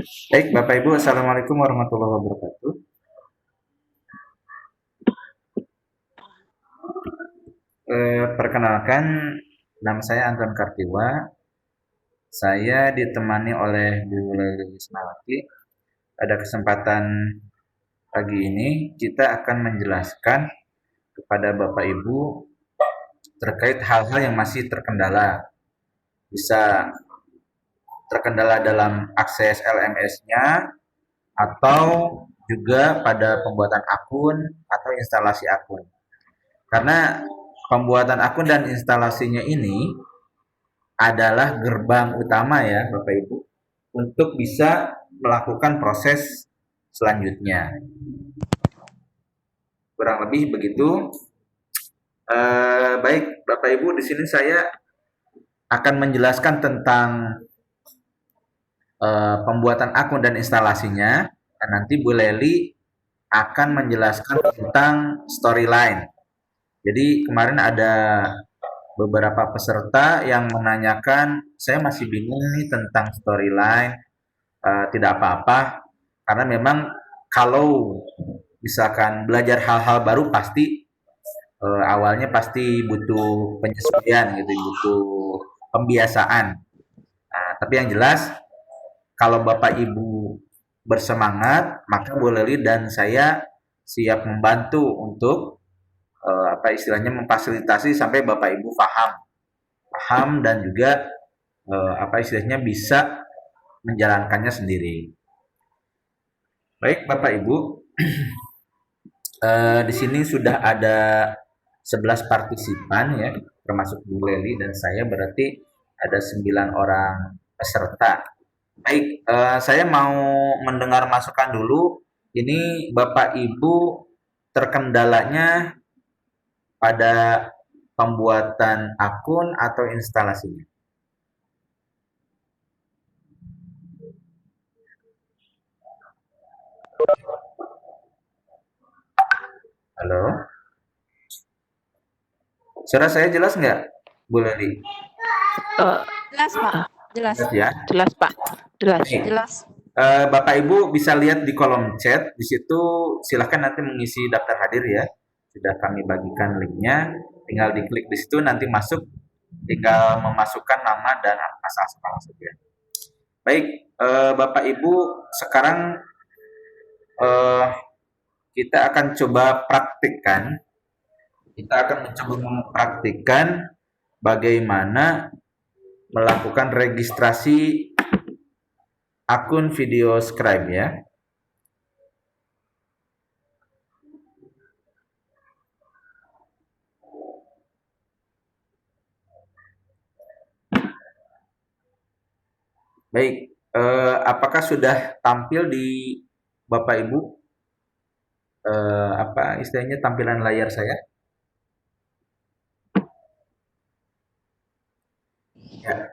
Baik, Bapak Ibu, Assalamualaikum warahmatullahi wabarakatuh. Perkenalkan, nama saya Anton Kartiwa. Saya ditemani oleh Bu Leli Wisnawati. Pada kesempatan pagi ini, kita akan menjelaskan kepada Bapak Ibu terkait hal-hal yang masih terkendala. Bisa terkendala dalam akses LMS-nya, atau juga pada pembuatan akun atau instalasi akun. Karena pembuatan akun dan instalasinya ini adalah gerbang utama ya Bapak Ibu untuk bisa melakukan proses selanjutnya. Kurang lebih begitu. Baik Bapak Ibu, di sini saya akan menjelaskan tentang pembuatan akun dan instalasinya. Dan nanti Bu Leli akan menjelaskan tentang storyline. Jadi kemarin ada beberapa peserta yang menanyakan, saya masih bingung nih tentang storyline. Tidak apa-apa, karena memang kalau misalkan belajar hal-hal baru pasti awalnya pasti butuh penyesuaian gitu, butuh pembiasaan. Nah, tapi yang jelas kalau Bapak Ibu bersemangat, maka Bu Leli dan saya siap membantu untuk apa istilahnya memfasilitasi sampai Bapak Ibu paham dan juga apa istilahnya bisa menjalankannya sendiri. Baik Bapak Ibu, di sini sudah ada 11 partisipan ya, termasuk Bu Leli dan saya, berarti ada 9 orang peserta. Baik, saya mau mendengar masukan dulu. Ini Bapak Ibu terkendalanya pada pembuatan akun atau instalasinya? Halo? Suara saya jelas nggak, Bu Leli? Jelas Pak, jelas. Jelas ya? Jelas Pak, jelas. Baik. Jelas. Bapak Ibu bisa lihat di kolom chat, di situ silahkan nanti mengisi daftar hadir ya. Sudah kami bagikan linknya, tinggal diklik di situ nanti masuk, tinggal memasukkan nama dan asal sekolah saja. Baik, Bapak Ibu, sekarang kita akan coba praktikkan. Kita akan mencoba mempraktikkan bagaimana melakukan registrasi akun video Scribe ya. Baik, apakah sudah tampil di Bapak Ibu apa istilahnya tampilan layar saya? Ya.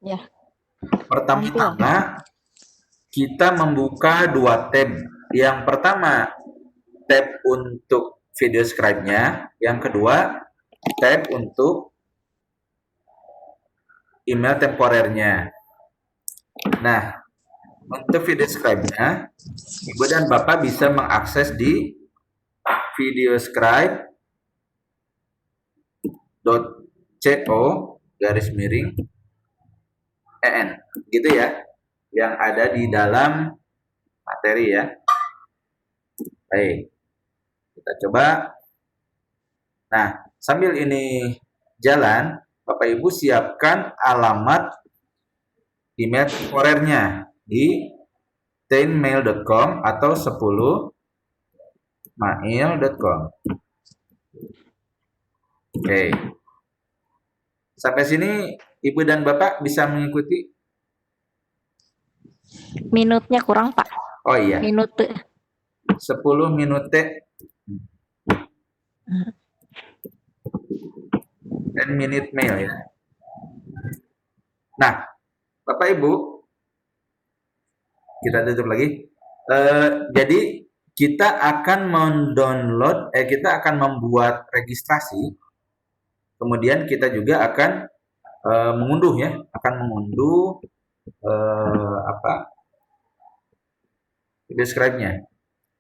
Ya. Pertama-tama kita membuka dua tab. Yang pertama tab untuk video Scribe-nya, yang kedua tab untuk email temporernya. Nah, untuk video Scribe-nya, Ibu dan Bapak bisa mengakses di videoscribe.co_en gitu ya, yang ada di dalam materi ya. Baik, kita coba. Nah, sambil ini jalan, Bapak Ibu siapkan alamat email temporernya di tenmail.com atau 10mail.com. Oke. Sampai sini Ibu dan Bapak bisa mengikuti? Minutnya kurang Pak. Oh iya. Minute. 10 minute. 10 minute mail ya. Nah, Bapak Ibu, kita tutup lagi. Jadi kita akan mendownload, kita akan membuat registrasi. Kemudian kita juga akan mengunduh ya, akan mengunduh apa describe-nya.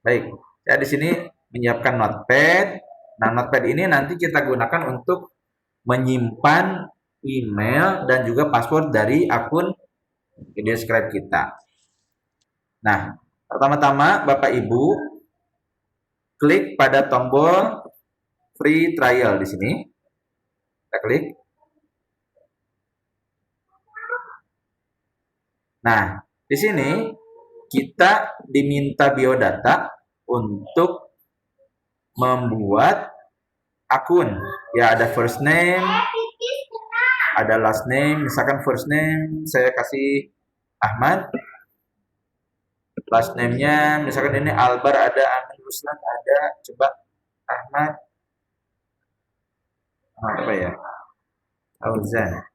Baik, saya di sini menyiapkan notepad. Nah, notepad ini nanti kita gunakan untuk menyimpan email dan juga password dari akun describe kita. Nah, pertama-tama Bapak Ibu klik pada tombol free trial di sini. Kita klik. Nah, di sini kita diminta biodata untuk membuat akun. Ya, ada first name, ada last name. Misalkan first name saya kasih Ahmad. Last name-nya misalkan ini Albar, ada Amin Ruslan, ada coba Ahmad apa ya? Fauzan.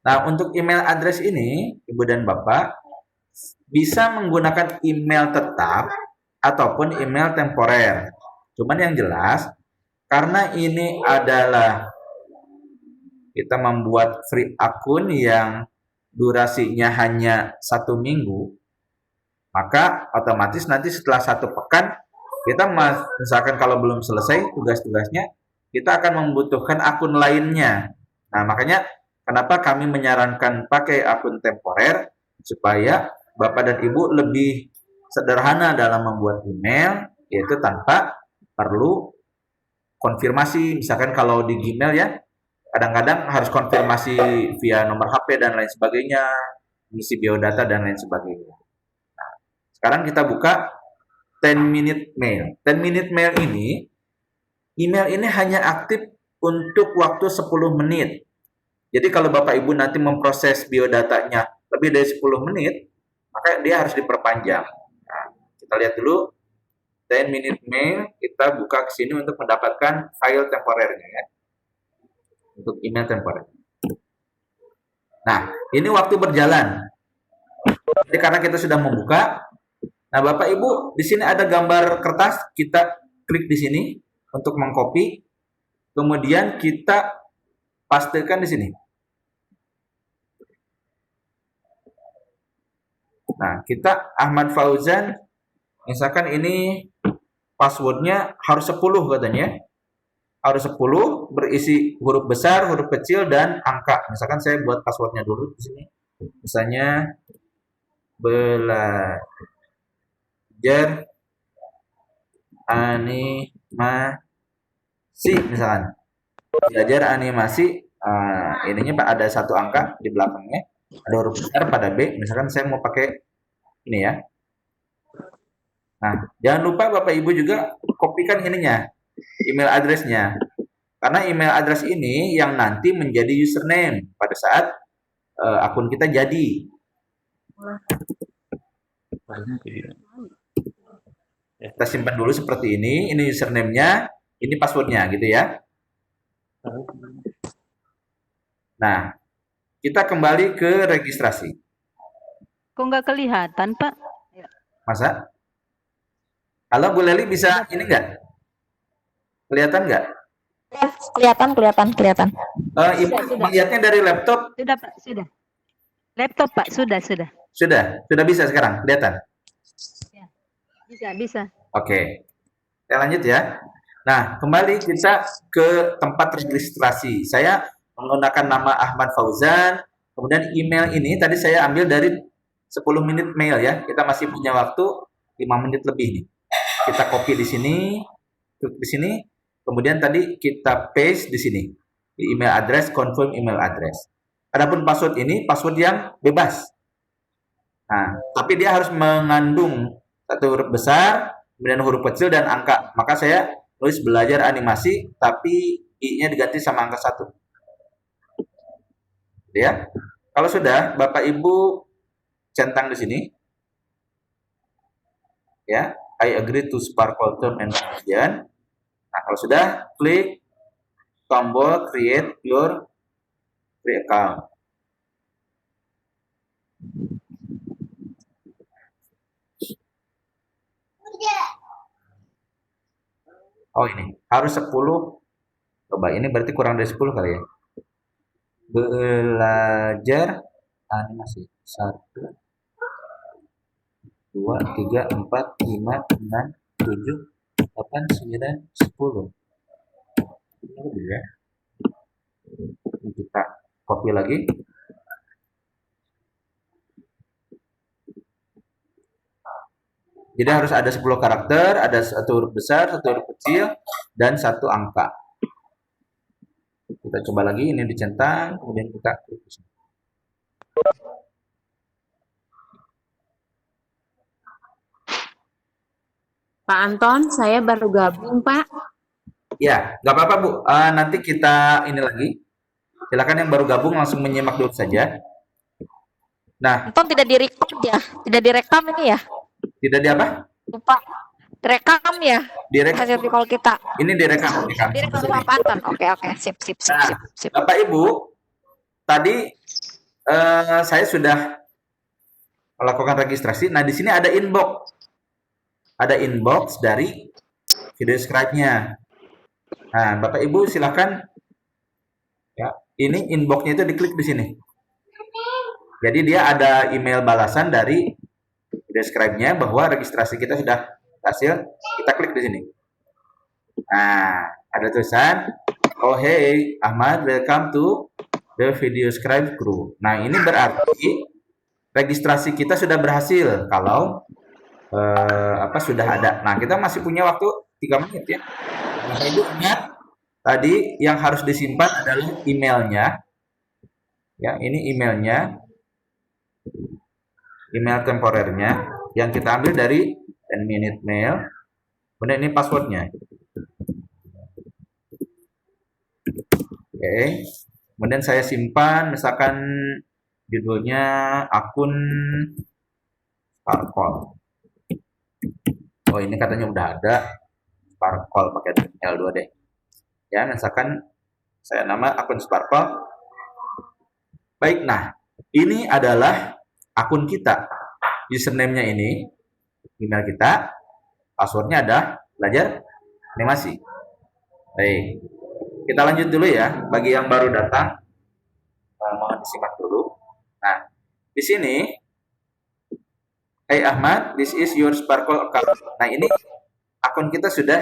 Nah, untuk email address ini, Ibu dan Bapak bisa menggunakan email tetap ataupun email temporer. Cuman yang jelas, karena ini adalah kita membuat free akun yang durasinya hanya 1 minggu, maka otomatis nanti setelah 1 pekan, kita misalkan kalau belum selesai tugas-tugasnya, kita akan membutuhkan akun lainnya. Nah, makanya kenapa kami menyarankan pakai akun temporer, supaya Bapak dan Ibu lebih sederhana dalam membuat email, yaitu tanpa perlu konfirmasi. Misalkan kalau di Gmail ya, kadang-kadang harus konfirmasi via nomor HP dan lain sebagainya, mengisi biodata dan lain sebagainya. Nah, sekarang kita buka 10-minute mail. 10-minute mail ini, email ini hanya aktif untuk waktu 10 menit. Jadi kalau Bapak Ibu nanti memproses biodatanya lebih dari 10 menit, maka dia harus diperpanjang. Nah, kita lihat dulu 10-minute mail, kita buka ke sini untuk mendapatkan file temporernya ya. Untuk email temporer. Nah, ini waktu berjalan. Jadi karena kita sudah membuka, nah Bapak Ibu, di sini ada gambar kertas, kita klik di sini untuk mengcopy, kemudian kita pastekan di sini. Nah, kita Ahmad Fauzan, misalkan ini passwordnya harus 10 katanya. Harus 10, berisi huruf besar, huruf kecil, dan angka. Misalkan saya buat passwordnya dulu di sini. Misalnya, belajar animasi, misalkan. Belajar animasi, ininya Pak ada 1 angka di belakangnya. Ada huruf besar pada B, misalkan saya mau pakai ini ya. Nah, jangan lupa Bapak Ibu juga kopikan ininya, email address-nya. Karena email address ini yang nanti menjadi username pada saat akun kita jadi. Kita simpan dulu seperti ini username-nya, ini password-nya gitu ya. Nah, kita kembali ke registrasi. Kok nggak kelihatan, Pak? Masa? Halo Bu Leli, bisa ini nggak? Kelihatan nggak? Kelihatan. Ibu melihatnya dari laptop? Sudah, Pak, sudah. Laptop, Pak, sudah. Sudah bisa sekarang, kelihatan? Ya, bisa. Oke, kita lanjut ya. Nah, kembali kita ke tempat registrasi. Saya menggunakan nama Ahmad Fauzan, kemudian email ini tadi saya ambil dari 10 menit mail ya. Kita masih punya waktu 5 menit lebih nih. Kita copy di sini, klik di sini, kemudian tadi kita paste di sini. Di email address, confirm email address. Adapun password ini password yang bebas. Nah, tapi dia harus mengandung 1 huruf besar, kemudian huruf kecil dan angka. Maka saya tulis belajar animasi, tapi I-nya diganti sama angka 1. Ya. Kalau sudah, Bapak Ibu centang di sini. Ya, I agree to Sparkle term and condition. Nah, kalau sudah, klik tombol create your free account. Oh ini, harus 10. Coba ini berarti kurang dari 10 kali ya. belajar animasi. 1, 2, 3, 4, 5, 6, 7, 8, 9, 10. Ini lebih ya. Ini kita copy lagi. Jadi harus ada 10 karakter, ada satu huruf besar, satu huruf kecil, dan satu angka. Kita coba lagi, ini dicentang, kemudian kita klik di sini. Pak Anton, saya baru gabung, Pak. Ya, nggak apa-apa Bu. Nanti kita ini lagi. Silakan yang baru gabung langsung menyimak dulu saja. Nah, Anton tidak direkam ya? Tidak direkam ini ya? tidak di apa? Lupa. Direkam ya? Direkam. Hasil call kita. Ini direkam. Direkam sama Pak Anton. Oke, sip. Nah, Bapak Ibu, tadi saya sudah melakukan registrasi. Nah, di sini ada inbox. Ada inbox dari video scribe-nya. Nah, Bapak Ibu silakan ya, ini inbox-nya itu diklik di sini. Jadi dia ada email balasan dari video scribe-nya bahwa registrasi kita sudah berhasil. Kita klik di sini. Nah, ada tulisan, "Oh hey, Ahmad, welcome to the video scribe crew." Nah, ini berarti registrasi kita sudah berhasil kalau sudah ada. Nah, kita masih punya waktu 3 menit ya. Bapak Ibu ingat tadi yang harus disimpan adalah emailnya. Ya, ini emailnya. Email temporernya yang kita ambil dari 10 minute mail. Kemudian ini passwordnya. Oke. Kemudian saya simpan, misalkan judulnya akun Sparkle. Oh, ini katanya udah ada Sparkle pakai L2 deh. Ya, misalkan saya nama akun Sparkle. Baik, nah ini adalah akun kita. Username-nya ini, email kita, passwordnya ada belajar animasi. Baik, kita lanjut dulu ya. Bagi yang baru datang, mohon disimak dulu. Nah, di sini, "Hey Ahmad, this is your Sparkle account." Nah, ini akun kita sudah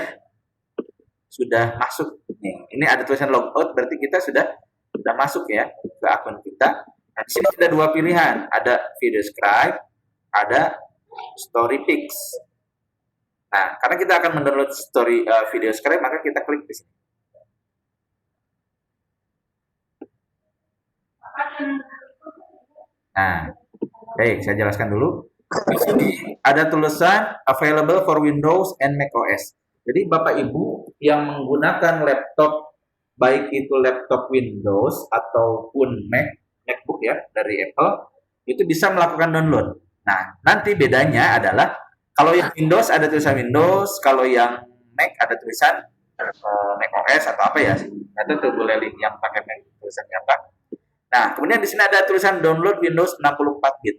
masuk. Ini ada tulisan logout, berarti kita sudah masuk ya ke akun kita. Nah, di sini ada 2 pilihan, ada video scribe, ada story pics. Nah, karena kita akan mendownload video scribe, maka kita klik di sini. Nah, baik, saya jelaskan dulu. Di sini ada tulisan available for Windows and macOS. Jadi Bapak Ibu yang menggunakan laptop, baik itu laptop Windows ataupun MacBook ya dari Apple, itu bisa melakukan download. Nah, nanti bedanya adalah kalau yang Windows ada tulisan Windows, kalau yang Mac ada tulisan macOS atau apa ya. Itu tuh boleh link yang pakai Mac tulisannya apa. Nah, kemudian di sini ada tulisan download Windows 64 bit.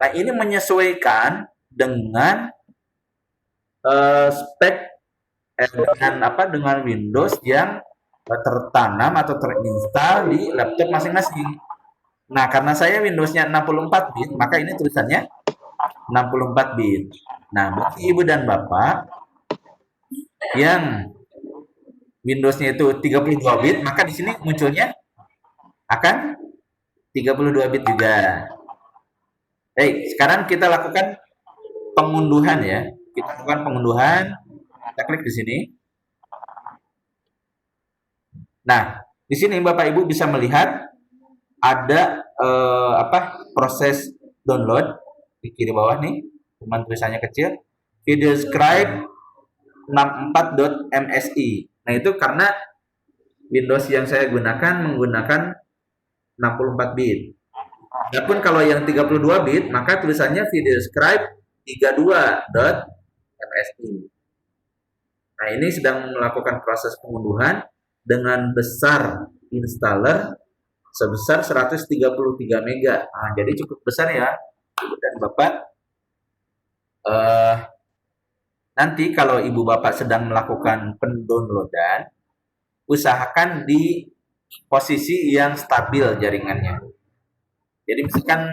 Nah, ini menyesuaikan dengan spek dengan Windows yang tertanam atau terinstal di laptop masing-masing. Nah, karena saya Windows-nya 64 bit, maka ini tulisannya 64 bit. Nah, bagi Ibu dan Bapak yang Windows-nya itu 32 bit, maka di sini munculnya akan 32 bit juga. Baik, sekarang kita lakukan pengunduhan ya. Kita lakukan pengunduhan. Kita klik di sini. Nah, di sini Bapak Ibu bisa melihat ada proses download di kiri bawah nih, cuman tulisannya kecil, video scribe 64.msi. Nah, itu karena Windows yang saya gunakan menggunakan 64 bit. Adapun kalau yang 32 bit, maka tulisannya video scribe 32.msi. Nah, ini sedang melakukan proses pengunduhan dengan besar installer sebesar 133 mega. Nah, jadi cukup besar ya, Ibu dan Bapak. Nanti kalau Ibu Bapak sedang melakukan pendownloadan, usahakan di posisi yang stabil jaringannya. Jadi misalkan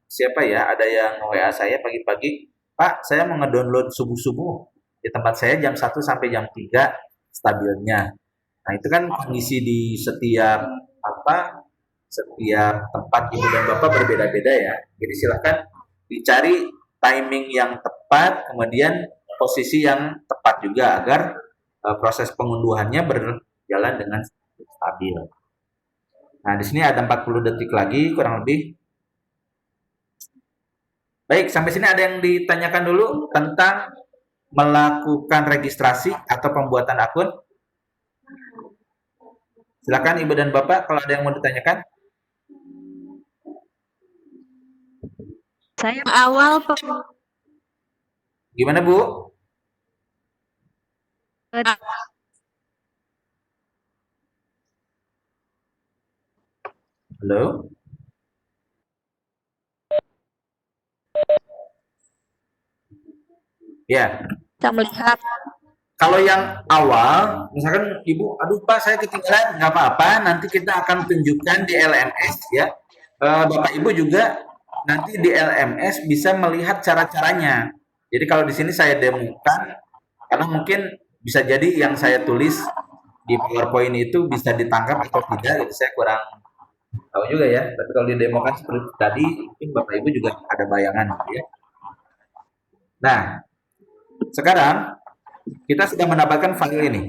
siapa ya, ada yang WA saya pagi-pagi, Pak, saya mau ngedownload subuh-subuh di tempat saya jam 1 sampai jam 3 stabilnya. Nah, itu kan kondisi di setiap tempat ibu dan bapak berbeda-beda ya. Jadi silakan dicari timing yang tepat, kemudian posisi yang tepat juga agar proses pengunduhannya berjalan dengan stabil. Nah, di sini ada 40 detik lagi kurang lebih. Baik, sampai sini ada yang ditanyakan dulu tentang melakukan registrasi atau pembuatan akun? Silakan Ibu dan Bapak kalau ada yang mau ditanyakan. Saya Awal Gimana, Bu? Halo? Ya, Bisa melihat. kalau yang awal, misalkan Ibu, aduh Pak saya ketinggalan, nggak apa-apa, nanti kita akan tunjukkan di LMS ya. Bapak Ibu juga nanti di LMS bisa melihat cara-caranya. Jadi kalau di sini saya demokan, karena mungkin bisa jadi yang saya tulis di PowerPoint itu bisa ditangkap atau tidak, gitu saya kurang tahu juga ya. Tapi kalau didemokan seperti tadi, mungkin Bapak Ibu juga ada bayangan gitu ya. Nah, sekarang kita sudah mendapatkan file ini,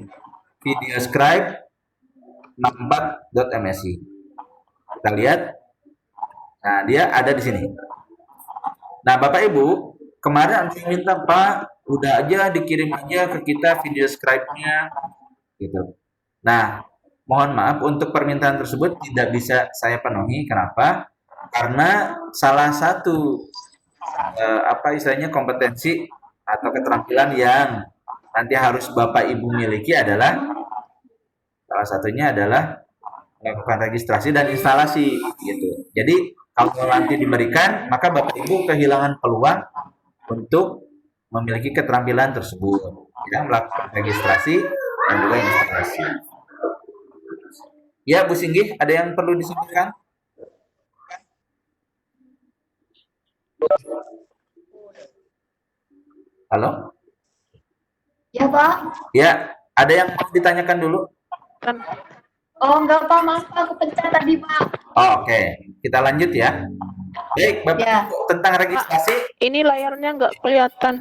videoscribe64.msi. Kita lihat, nah dia ada di sini. Nah, Bapak Ibu, kemarin saya minta Pak, udah aja dikirim aja ke kita videoscribe-nya, gitu. Nah, mohon maaf untuk permintaan tersebut tidak bisa saya penuhi. Kenapa? Karena salah satu istilahnya kompetensi atau keterampilan yang nanti harus Bapak Ibu miliki adalah salah satunya adalah melakukan registrasi dan instalasi gitu. Jadi kalau nanti diberikan, maka Bapak Ibu kehilangan peluang untuk memiliki keterampilan tersebut, ya, melakukan registrasi dan juga instalasi. Ya, Bu Singgih, ada yang perlu disampaikan? Halo? Ya, Pak. Ya, ada yang mau ditanyakan dulu? Oh, enggak, Pak. Maaf, Pak. Aku pencet tadi, Pak. Oh, oke. Kita lanjut ya. Baik, Bapak Ya. Ibu, tentang registrasi, Ini layarnya nggak kelihatan.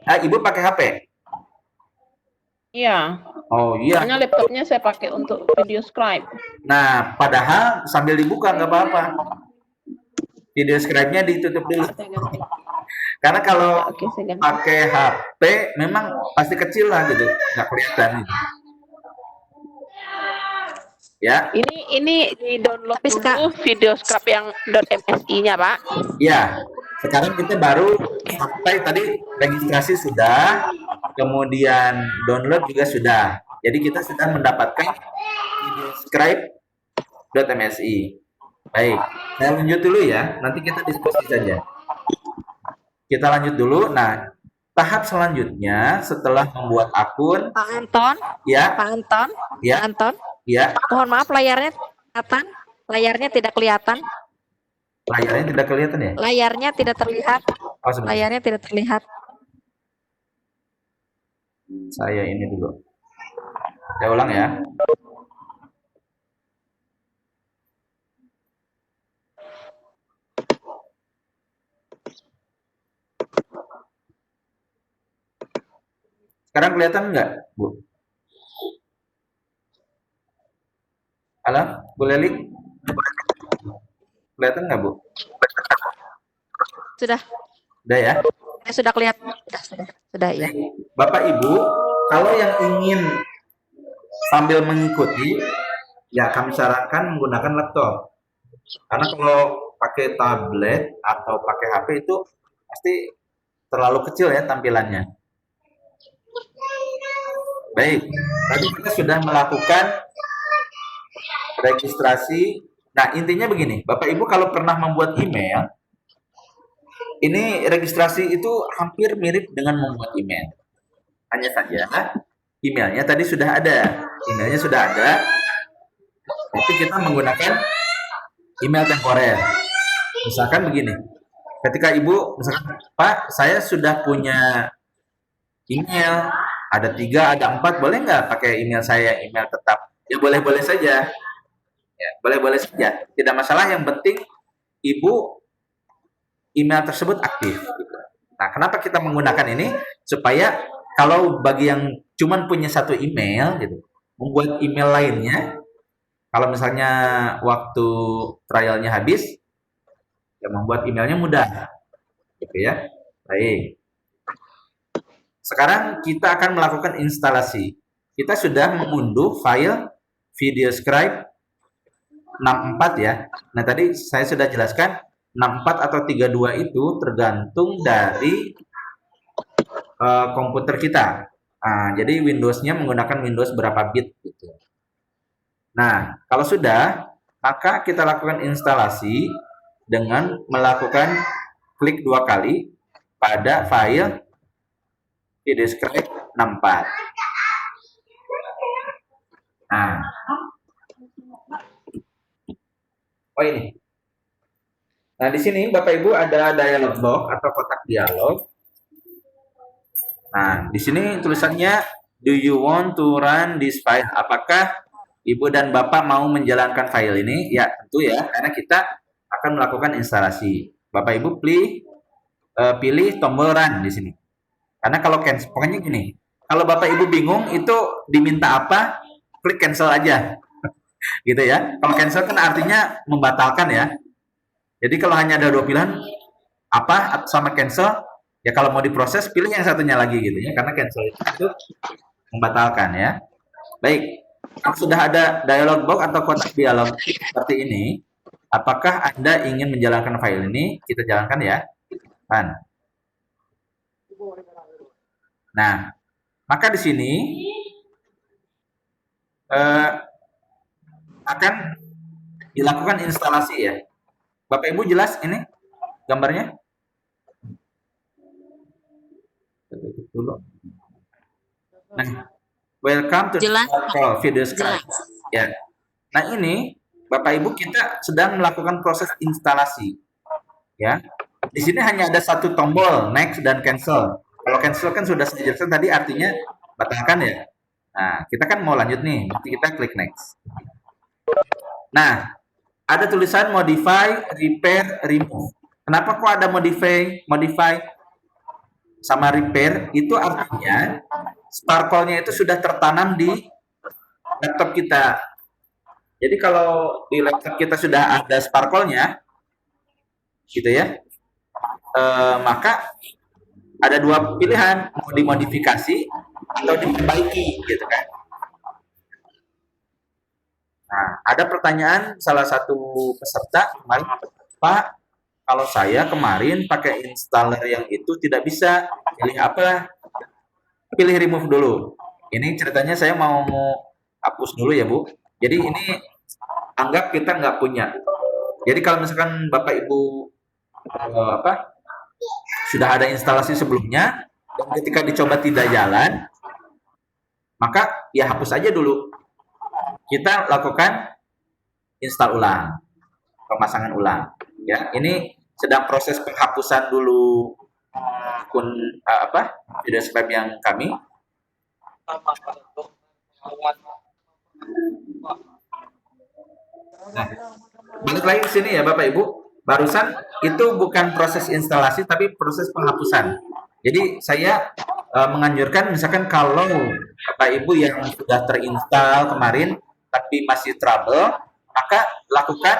Ibu pakai HP? Iya, Oh iya. soalnya laptopnya saya pakai untuk video scribe. Nah, padahal sambil dibuka nggak apa-apa. Video scribe-nya ditutup dulu. Saya ganti. Karena kalau Oke, saya ganti. pakai HP memang pasti kecil lah gitu, nggak kelihatan. Gitu. Ya, Ini di download Tapi dulu video scribe yang .msi-nya, Pak. ya. Sekarang kita baru sampai tadi registrasi sudah, kemudian download juga sudah. Jadi kita sudah mendapatkan video scribe.msi. Baik, saya lanjut dulu ya. Nanti kita diskusi saja. Kita lanjut dulu. Nah, tahap selanjutnya setelah membuat akun, Pak Anton, ya, Pak Anton, ya, Pak Anton. ya, Mohon maaf layarnya kelihatan. Layarnya tidak kelihatan. layarnya tidak kelihatan ya? Layarnya tidak terlihat. Oh, sebentar. Layarnya tidak terlihat. Saya ini dulu. Saya ulang ya. Sekarang kelihatan nggak, Bu? Halo, Bu Leli? Kelihatan nggak, Bu? Sudah. Udah ya? Sudah kelihatan. Sudah ya. Bapak Ibu, kalau yang ingin sambil mengikuti, ya kami sarankan menggunakan laptop. Karena kalau pakai tablet atau pakai HP itu pasti terlalu kecil ya tampilannya. Baik, tadi kita sudah melakukan registrasi. Nah, intinya begini, Bapak Ibu kalau pernah membuat email, ini registrasi itu hampir mirip dengan membuat email. Hanya saja emailnya tadi sudah ada. Emailnya sudah ada. Tapi kita menggunakan email temporer. Misalkan begini, ketika Ibu, misalkan, Pak, saya sudah punya email, ada 3, ada 4, boleh nggak pakai email saya, email tetap? Ya boleh-boleh saja. Ya, boleh-boleh saja. Tidak masalah, yang penting Ibu email tersebut aktif. Gitu. Nah, kenapa kita menggunakan ini? Supaya kalau bagi yang cuman punya satu email, gitu, membuat email lainnya, kalau misalnya waktu trialnya habis, ya membuat emailnya mudah, gitu ya. Baik. Sekarang kita akan melakukan instalasi. Kita sudah mengunduh file VideoScribe 64 ya. Nah, tadi saya sudah jelaskan 64 atau 32 itu tergantung dari komputer kita. Nah, jadi Windows-nya menggunakan Windows berapa bit gitu. Nah, kalau sudah, maka kita lakukan instalasi dengan melakukan klik 2 kali pada file VideoScribe 64. Nah, oh ini. Nah, di sini Bapak Ibu ada dialog box atau kotak dialog. Nah, di sini tulisannya, do you want to run this file? Apakah Ibu dan Bapak mau menjalankan file ini? Ya, tentu ya, karena kita akan melakukan instalasi. Bapak Ibu pilih tombol run di sini. Karena kalau cancel, pokoknya gini, kalau Bapak Ibu bingung itu diminta apa, klik cancel aja. Gitu ya. Kalau cancel kan artinya membatalkan ya. Jadi kalau hanya ada 2 pilihan, apa sama cancel, ya kalau mau diproses pilih yang satunya lagi gitu ya, karena cancel itu membatalkan ya. Baik, kalau sudah ada dialog box atau kotak dialog seperti ini, apakah Anda ingin menjalankan file ini? Kita jalankan ya. Kan. Nah, maka di sini akan dilakukan instalasi ya. Bapak Ibu jelas ini gambarnya? Nah, welcome to Jelas, VideoScribe. Ya. Nah, ini Bapak Ibu kita sedang melakukan proses instalasi. Ya. Di sini hanya ada satu tombol next dan cancel. Kalau cancel kan sudah saya jelaskan tadi, artinya batalkan ya. Nah, kita kan mau lanjut nih, nanti kita klik next. Nah, ada tulisan modify, repair, remove. Kenapa kok ada modify sama repair? Itu artinya sparkle-nya itu sudah tertanam di laptop kita. Jadi kalau di laptop kita sudah ada sparkle-nya, gitu ya, maka ada 2 pilihan, mau dimodifikasi atau diperbaiki, gitu kan. Nah, ada pertanyaan salah satu peserta kemarin, Pak, kalau saya kemarin pakai installer yang itu tidak bisa, pilih apa? Pilih remove dulu. Ini ceritanya saya mau hapus dulu ya, Bu. Jadi ini anggap kita nggak punya. Jadi kalau misalkan Bapak Ibu sudah ada instalasi sebelumnya dan ketika dicoba tidak jalan, maka ya hapus aja dulu. Kita lakukan install ulang, pemasangan ulang. Ya, ini sedang proses penghapusan dulu akun VideoScribe yang kami. Nah, balik lagi ke sini ya Bapak Ibu. Barusan itu bukan proses instalasi tapi proses penghapusan. Jadi saya menganjurkan misalkan kalau Bapak Ibu yang sudah terinstall kemarin tapi masih trouble, maka lakukan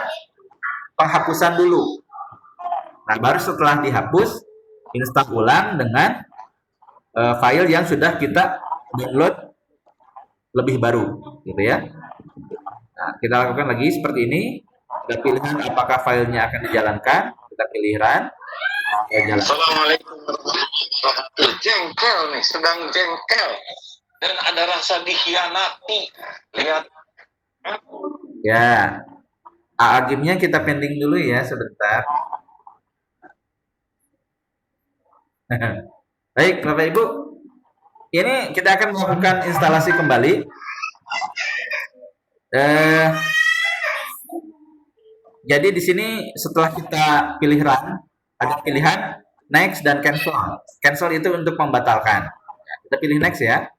penghapusan dulu. Nah, baru setelah dihapus, install ulang dengan file yang sudah kita download lebih baru, gitu ya. Nah, kita lakukan lagi seperti ini. Ada pilihan apakah filenya akan dijalankan. Kita pilih run. Assalamualaikum warahmatullahi wabarakatuh. Jengkel nih, sedang jengkel dan ada rasa dikhianati. Lihat. Ya, game-nya kita pending dulu ya sebentar. Baik, Bapak Ibu. Ini kita akan melakukan instalasi kembali. Jadi di sini setelah kita pilih run, ada pilihan next dan cancel. Cancel itu untuk membatalkan. Kita pilih next ya.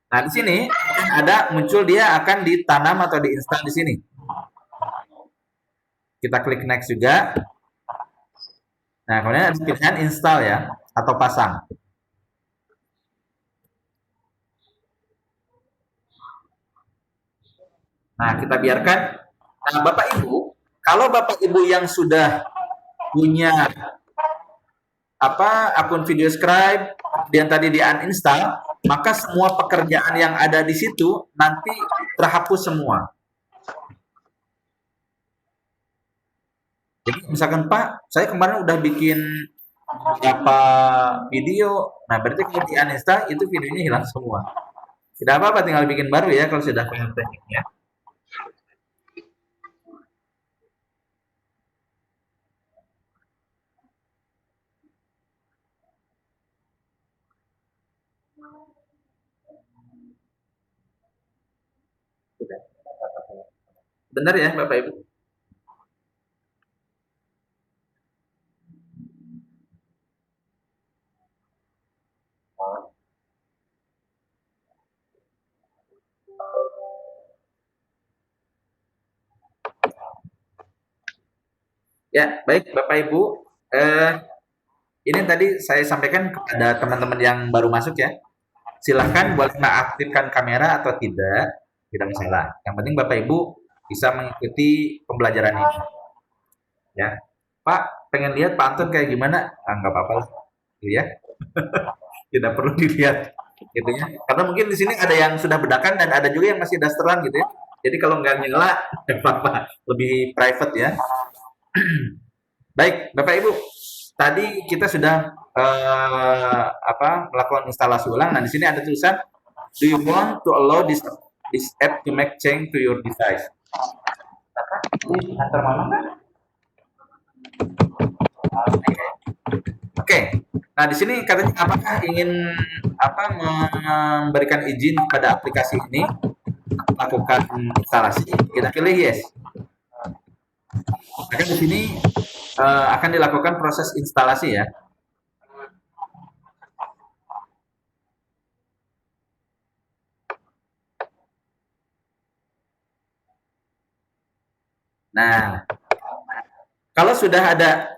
Nah, di sini ada muncul dia akan ditanam atau diinstal di sini. Kita klik next juga. Nah, kemudian ada pilihan install ya atau pasang. Nah, kita biarkan. Nah, Bapak Ibu, kalau Bapak Ibu yang sudah punya akun VideoScribe dan tadi di uninstall, maka semua pekerjaan yang ada di situ nanti terhapus semua. Jadi misalkan Pak, saya kemarin udah bikin beberapa video, nah berarti kalau di uninstall itu videonya hilang semua. Tidak apa-apa, tinggal bikin baru ya kalau sudah paham tekniknya. Benar ya Bapak Ibu? Ya, baik Bapak Ibu. Ini tadi saya sampaikan kepada teman-teman yang baru masuk ya. Silahkan boleh mengaktifkan kamera atau tidak masalah. Yang penting Bapak Ibu bisa mengikuti pembelajaran ini. Ya, Pak, pengen lihat Pak Anton kayak gimana? Nggak apa-apa lah, gitu ya. Tidak perlu dilihat, gitu ya. Karena mungkin di sini ada yang sudah bedakan dan ada juga yang masih dasteran gitu ya. Jadi kalau nggak nyala, apa-apa, lebih private ya. Baik, Bapak Ibu, tadi kita sudah melakukan instalasi ulang. Nah, di sini ada tulisan, do you want to allow this app to make change to your device? Antar mama kan? Oke. Nah, di sini katanya apakah ingin memberikan izin kepada aplikasi ini melakukan instalasi? Kita pilih yes. Maka di sini akan dilakukan proses instalasi ya. Nah, kalau sudah ada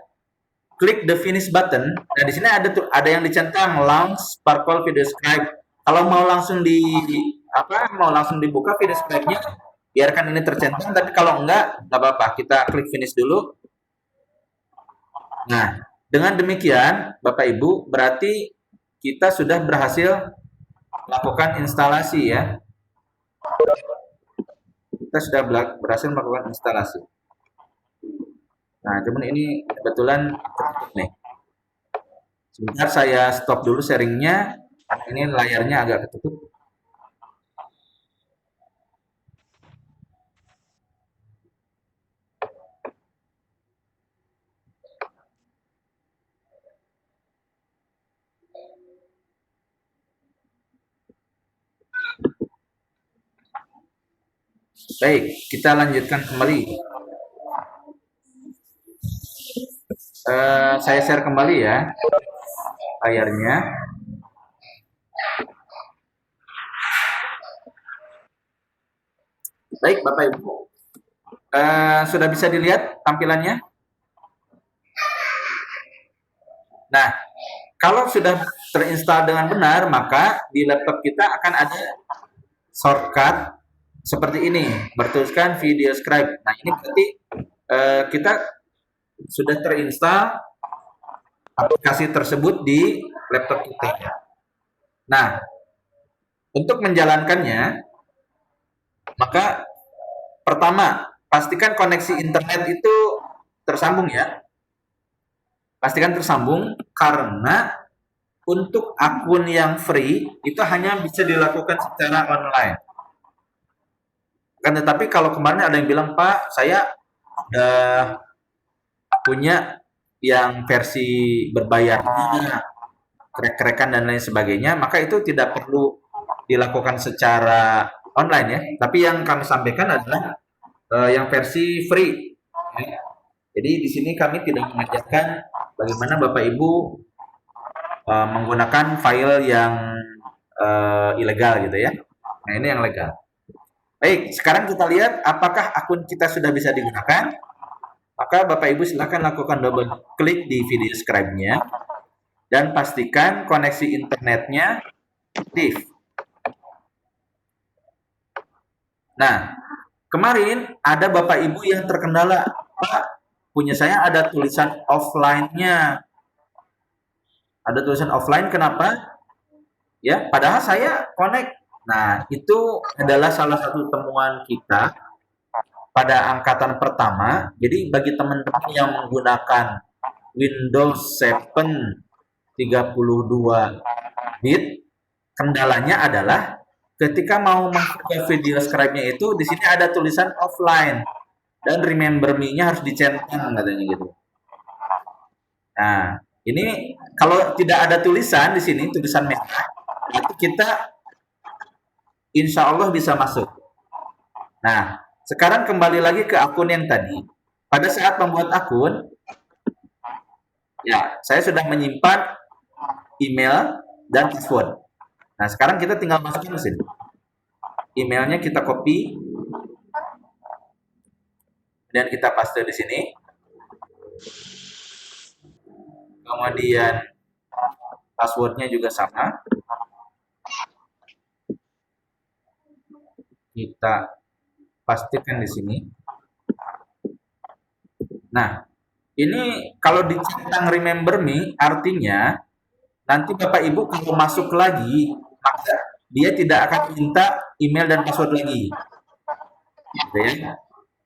klik the finish button, nah di sini ada yang dicentang launch Sparkle VideoScribe. Kalau mau langsung dibuka VideoScribe-nya, biarkan ini tercentang. Tapi kalau nggak apa-apa. Kita klik finish dulu. Nah, dengan demikian, Bapak Ibu, berarti kita sudah berhasil melakukan instalasi ya. Kita sudah berhasil melakukan instalasi. Nah, cuman ini kebetulan tertutup nih. Sebentar saya stop dulu sharingnya. Karena ini layarnya agak ketutup. Baik, kita lanjutkan kembali. Saya share kembali ya layarnya. Baik, Bapak Ibu, sudah bisa dilihat tampilannya? Nah, kalau sudah terinstall dengan benar, maka di laptop kita akan ada shortcut seperti ini, bertuliskan VideoScribe. Nah, ini berarti kita sudah terinstall aplikasi tersebut di laptop kita. Nah, untuk menjalankannya, maka pertama, pastikan koneksi internet itu tersambung ya. Pastikan tersambung, karena untuk akun yang free itu hanya bisa dilakukan secara online. Kan tetapi kalau kemarin ada yang bilang, Pak, saya udah punya yang versi berbayarnya, krek-krekan dan lain sebagainya, maka itu tidak perlu dilakukan secara online ya. Tapi yang kami sampaikan adalah yang versi free. Ya. Jadi di sini kami tidak mengajarkan bagaimana Bapak Ibu menggunakan file yang ilegal gitu ya. Nah, ini yang legal. Baik, sekarang kita lihat apakah akun kita sudah bisa digunakan. Maka Bapak Ibu silakan lakukan double klik di video scribe-nya dan pastikan koneksi internetnya aktif. Nah, kemarin ada Bapak Ibu yang terkendala, Pak, punya saya ada tulisan offline-nya. Ada tulisan offline, kenapa? Ya, padahal saya connect. Nah, itu adalah salah satu temuan kita pada angkatan pertama. Jadi bagi teman-teman yang menggunakan Windows 7 32 bit, kendalanya adalah ketika mau masuk ke video scribe-nya itu di sini ada tulisan offline dan remember me-nya harus dicentang katanya gitu. Nah, ini kalau tidak ada tulisan di sini, tulisan merah, itu kita insya Allah bisa masuk. Nah, sekarang kembali lagi ke akun yang tadi. Pada saat membuat akun, ya, saya sudah menyimpan email dan password. Nah, sekarang kita tinggal masukin mesin. Emailnya kita copy, dan kita paste di sini. Kemudian passwordnya juga sama. Kita pastikan di sini. Nah, ini kalau dicentang remember me, artinya nanti Bapak Ibu kalau masuk lagi, maka dia tidak akan minta email dan password lagi. Gitu ya.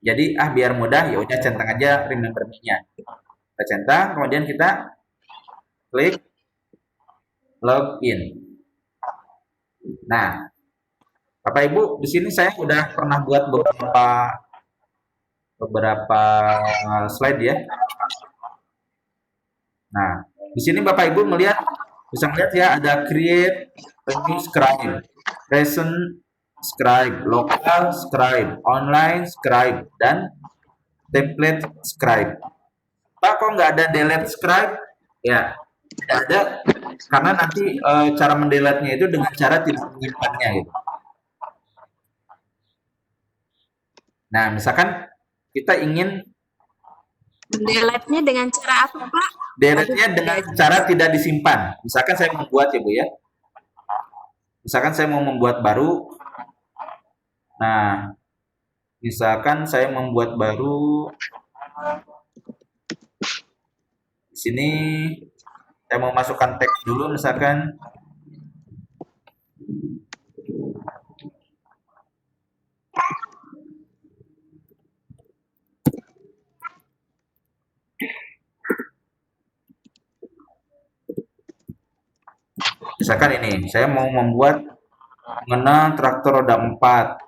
Jadi biar mudah, ya udah centang aja remember me-nya. Kita centang, kemudian kita klik login. Nah, Bapak Ibu, di sini saya udah pernah buat beberapa slide ya. Nah, di sini Bapak Ibu bisa melihat ya, ada create a new scribe, present scribe, local scribe, online scribe, dan template scribe. Pak, kok nggak ada delete scribe? Ya, tidak ada, karena nanti cara mendelete-nya itu dengan cara tidak menyimpannya gitu. Nah, misalkan kita ingin Mendelete-nya dengan cara apa, Pak? delete-nya dengan cara tidak disimpan. Misalkan saya membuat ya Bu ya. Misalkan saya mau membuat baru. Nah, misalkan saya membuat baru. Di sini saya mau masukkan teks dulu misalkan. Misalkan ini, saya mau membuat mengenal traktor roda 4.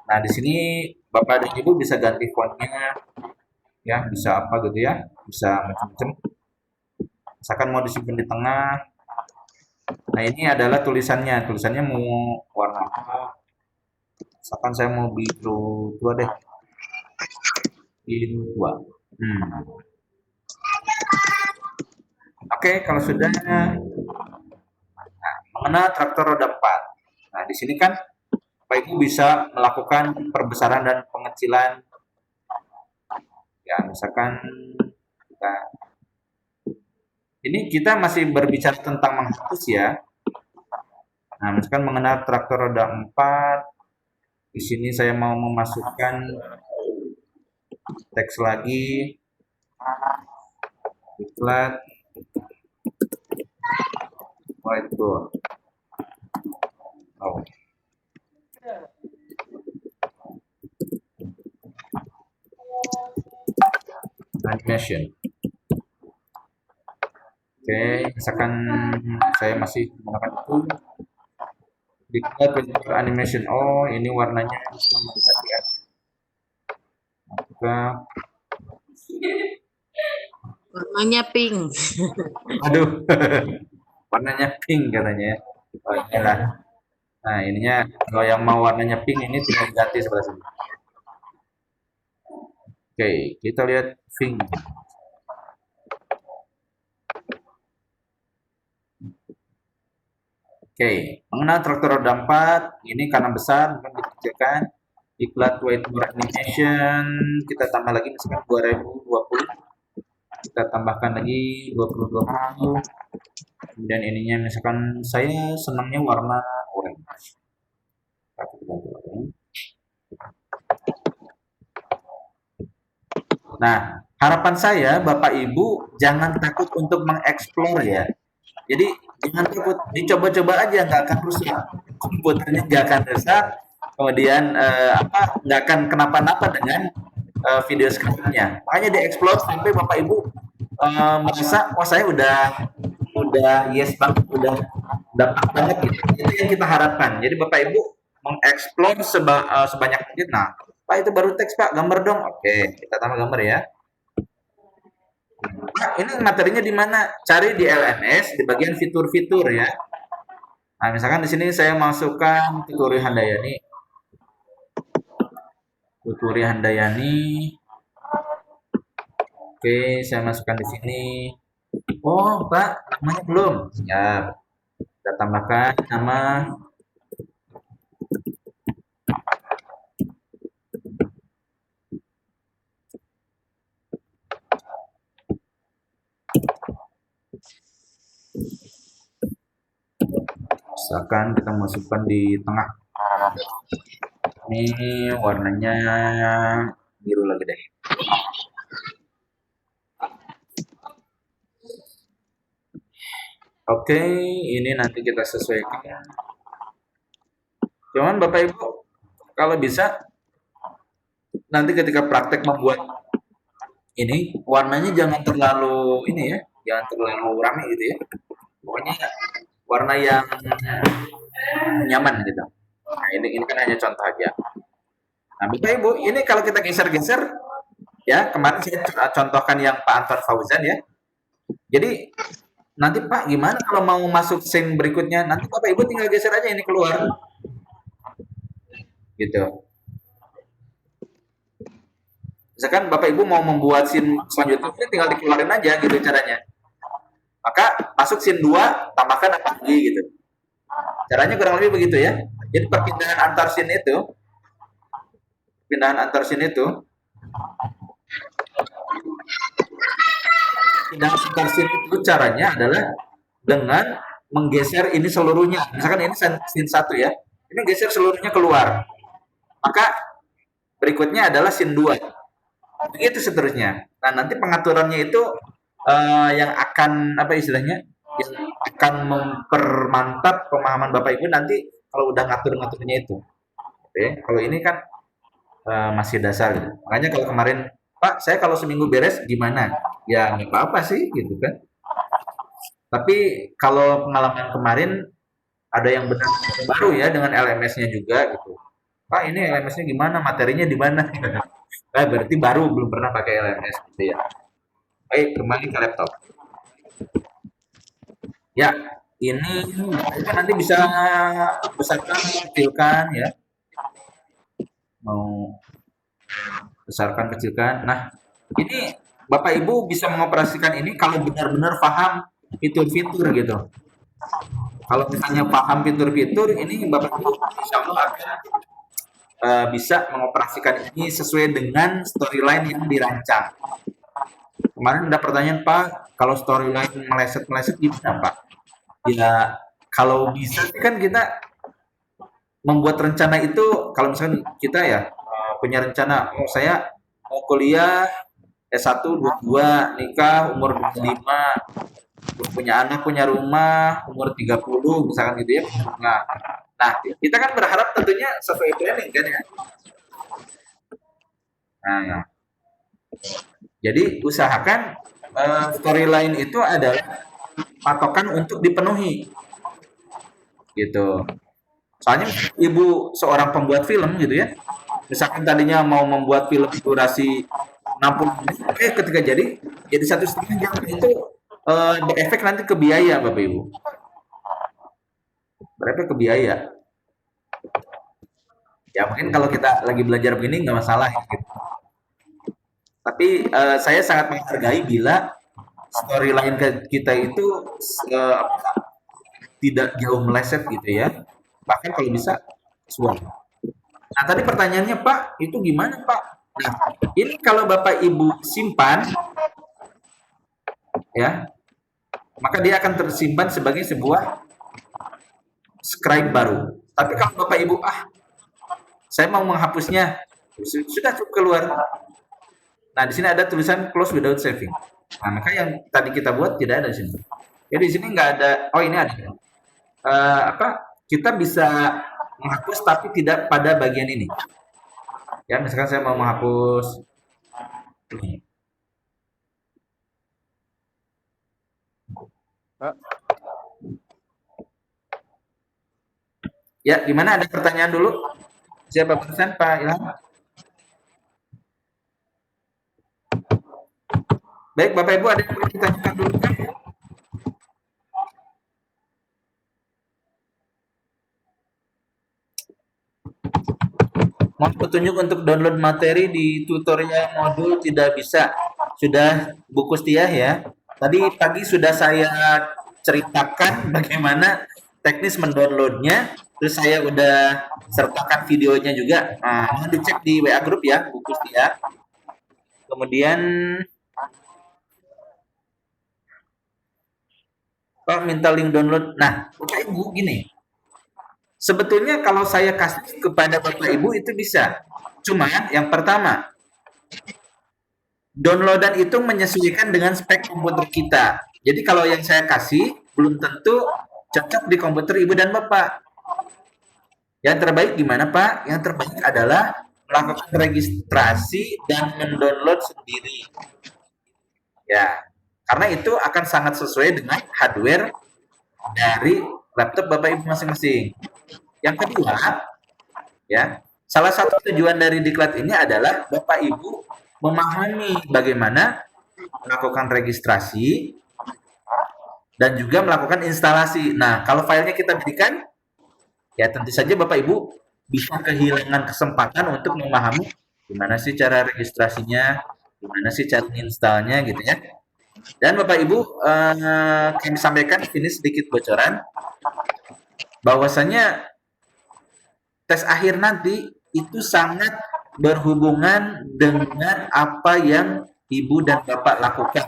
Nah, di sini Bapak dan Ibu bisa ganti fontnya, ya, bisa apa gitu ya, bisa macam-macam. Misalkan mau disimpan di tengah. Nah, ini adalah tulisannya. Tulisannya mau warna apa? Misalkan saya mau biru tua deh. Biru tua. Oke, kalau sudah. Mengenal traktor roda 4. Nah, di sini kan Bapak Ibu bisa melakukan perbesaran dan pengecilan. Ya, misalkan kita masih berbicara tentang menghapus ya. Nah, misalkan mengenal traktor roda 4. Di sini saya mau memasukkan teks lagi. Diklat. Itu. Oh. Animation. Oke, misalkan saya masih menggunakan itu. Diklat with animation. Oh, ini warnanya bisa mengganti ya. Maka Warnanya pink. aduh. Warnanya pink katanya. Oh, inilah. Nah, ininya kalau yang mau warnanya pink ini tinggal ganti sebelah sini. Oke, kita lihat Ving. Oke, mengenal traktor roda 4, ini karena besar, mungkin dikerjakan. Iklan whiteboard animation, kita tambah lagi misalkan 2020. Kita tambahkan lagi 2020. Kemudian ininya misalkan saya senangnya warna orange. Nah, harapan saya Bapak Ibu jangan takut untuk mengeksplor ya. Jadi jangan takut, dicoba-coba aja, nggak akan rusak. Komputernya nggak akan rusak, kemudian nggak akan kenapa-napa dengan video script-nya. Makanya dieksplor sampai Bapak Ibu merasa, wah saya udah yes banget, udah dapat banget gitu. Itu yang kita harapkan. Jadi Bapak Ibu mengeksplor sebanyak mungkin. Nah, Pak itu baru teks Pak, gambar dong. Oke, kita tambah gambar ya. Pak, ini materinya di mana? Cari di LMS di bagian fitur-fitur ya. Nah, misalkan di sini saya masukkan Tuturi Handayani. Tuturi Handayani. Oke, saya masukkan di sini. Oh, Pak, namanya belum. Siap. Kita tambahkan nama. Misalkan kita masukkan di tengah. Ini warnanya biru lagi deh. Oke, ini nanti kita sesuaikan. Cuman Bapak Ibu, kalau bisa nanti ketika praktek membuat ini warnanya jangan terlalu ini ya, jangan terlalu rame gitu ya. Pokoknya warna yang nyaman gitu. Nah, ini kan hanya contoh aja. Nah, Bapak Ibu, ini kalau kita geser-geser ya, kemarin saya contohkan yang Pak Anton Fauzan ya. Jadi nanti Pak gimana kalau mau masuk scene berikutnya? Nanti Bapak Ibu tinggal geser aja ini keluar. Gitu. Misalkan Bapak Ibu mau membuat scene selanjutnya, ini tinggal dikeluarin aja gitu caranya. Maka masuk scene 2, tambahkan apa lagi gitu. Caranya kurang lebih begitu ya. Jadi perpindahan antar scene itu caranya adalah dengan menggeser ini seluruhnya. Misalkan ini scene 1 ya. Ini geser seluruhnya keluar. Maka berikutnya adalah scene 2. Begitu seterusnya. Nah, nanti pengaturannya itu yang akan apa istilahnya? Yang akan mempermantap pemahaman Bapak Ibu nanti kalau udah ngatur-ngaturnya itu. Oke, kalau ini kan masih dasar gitu. Makanya kalau kemarin, Pak, saya kalau seminggu beres gimana? Ya nggak apa-apa sih gitu kan. Tapi kalau pengalaman kemarin ada yang benar baru ya dengan LMS-nya juga gitu. Pak, ini LMS-nya gimana? Materinya di mana? Berarti baru belum pernah pakai LMS gitu ya. Baik, kembali ke laptop. Ya, ini nanti bisa besarkan, kecilkan ya. Mau besarkan, kecilkan. Nah, ini Bapak Ibu bisa mengoperasikan ini kalau benar-benar paham fitur-fitur gitu. Kalau misalnya paham fitur-fitur, ini Bapak Ibu insya Allah akan bisa mengoperasikan ini sesuai dengan storyline yang dirancang. Kemarin ada pertanyaan, Pak, kalau storyline meleset-meleset gimana, Pak? Ya, kalau bisa kan kita membuat rencana itu, kalau misalkan kita ya punya rencana, oh saya mau kuliah S1, 22, nikah umur 25, punya anak, punya rumah umur 30, misalkan gitu ya. Nah, kita kan berharap tentunya sesuai planning kan ya. Nah, jadi usahakan storyline itu adalah patokan untuk dipenuhi gitu. Soalnya ibu seorang pembuat film gitu ya, misalkan tadinya mau membuat film durasi 60 menit, ketika jadi 1,5 jam itu berefek nanti ke biaya Bapak Ibu, berefek ke biaya. Ya mungkin kalau kita lagi belajar begini nggak masalah gitu. Tapi saya sangat menghargai bila storyline kita itu tidak jauh meleset gitu ya. Bahkan kalau bisa sesuai. Nah, tadi pertanyaannya Pak, itu gimana Pak? Nah, ini kalau Bapak Ibu simpan, ya, maka dia akan tersimpan sebagai sebuah scribe baru. Tapi kalau Bapak Ibu, saya mau menghapusnya, sudah cukup keluar. Nah, di sini ada tulisan close without saving. Nah, maka yang tadi kita buat tidak ada di sini. Jadi di sini nggak ada. Oh, ini ada. Kita bisa menghapus tapi tidak pada bagian ini. Ya, misalkan saya mau menghapus ini. Ya, gimana? Ada pertanyaan dulu? Siapa pesan Pak Ilham? Baik, Bapak Ibu, ada yang perlu ditanyakan dulu kan? Mau petunjuk untuk download materi di tutorial modul tidak bisa. Sudah buku Setia ya. Tadi pagi sudah saya ceritakan bagaimana teknis mendownloadnya. Terus saya udah sertakan videonya juga. Nah, mohon dicek di WA Group ya, buku Setia. Kemudian Pak minta link download. Nah, Bapak Ibu gini. Sebetulnya kalau saya kasih kepada Bapak Ibu itu bisa. Cuman yang pertama, downloadan itu menyesuaikan dengan spek komputer kita. Jadi kalau yang saya kasih belum tentu cocok di komputer Ibu dan Bapak. Yang terbaik gimana Pak? Yang terbaik adalah melakukan registrasi dan mendownload sendiri. Ya, karena itu akan sangat sesuai dengan hardware dari laptop Bapak Ibu masing-masing. Yang kedua, ya, salah satu tujuan dari diklat ini adalah Bapak Ibu memahami bagaimana melakukan registrasi dan juga melakukan instalasi. Nah, kalau filenya kita berikan, ya tentu saja Bapak Ibu bisa kehilangan kesempatan untuk memahami gimana sih cara registrasinya, gimana sih cara installnya gitu ya. Dan Bapak Ibu, kami sampaikan ini sedikit bocoran bahwasanya tes akhir nanti itu sangat berhubungan dengan apa yang Ibu dan Bapak lakukan.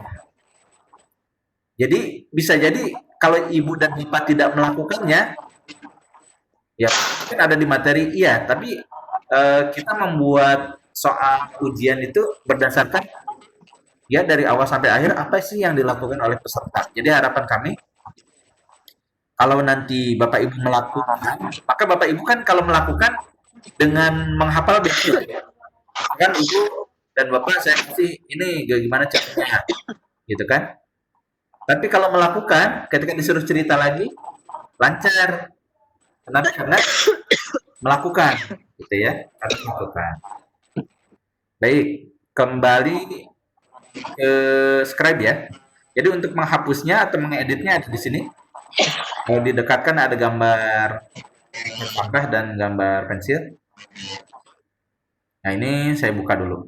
Jadi bisa jadi kalau Ibu dan Bapak tidak melakukannya, ya mungkin ada di materi iya, tapi kita membuat soal ujian itu berdasarkan ya dari awal sampai akhir apa sih yang dilakukan oleh peserta. Jadi harapan kami kalau nanti Bapak Ibu melakukan, maka Bapak Ibu kan kalau melakukan dengan menghafal betul, kan Ibu dan Bapak saya kasih ini gimana caranya, gitu kan? Tapi kalau melakukan, ketika disuruh cerita lagi, lancar. Kenapa? Karena melakukan, gitu ya, harus melakukan. Baik, kembali ke scribe ya. Jadi untuk menghapusnya atau mengeditnya ada di sini. Kalau didekatkan ada gambar pangkah dan gambar pensil. Nah, ini saya buka dulu.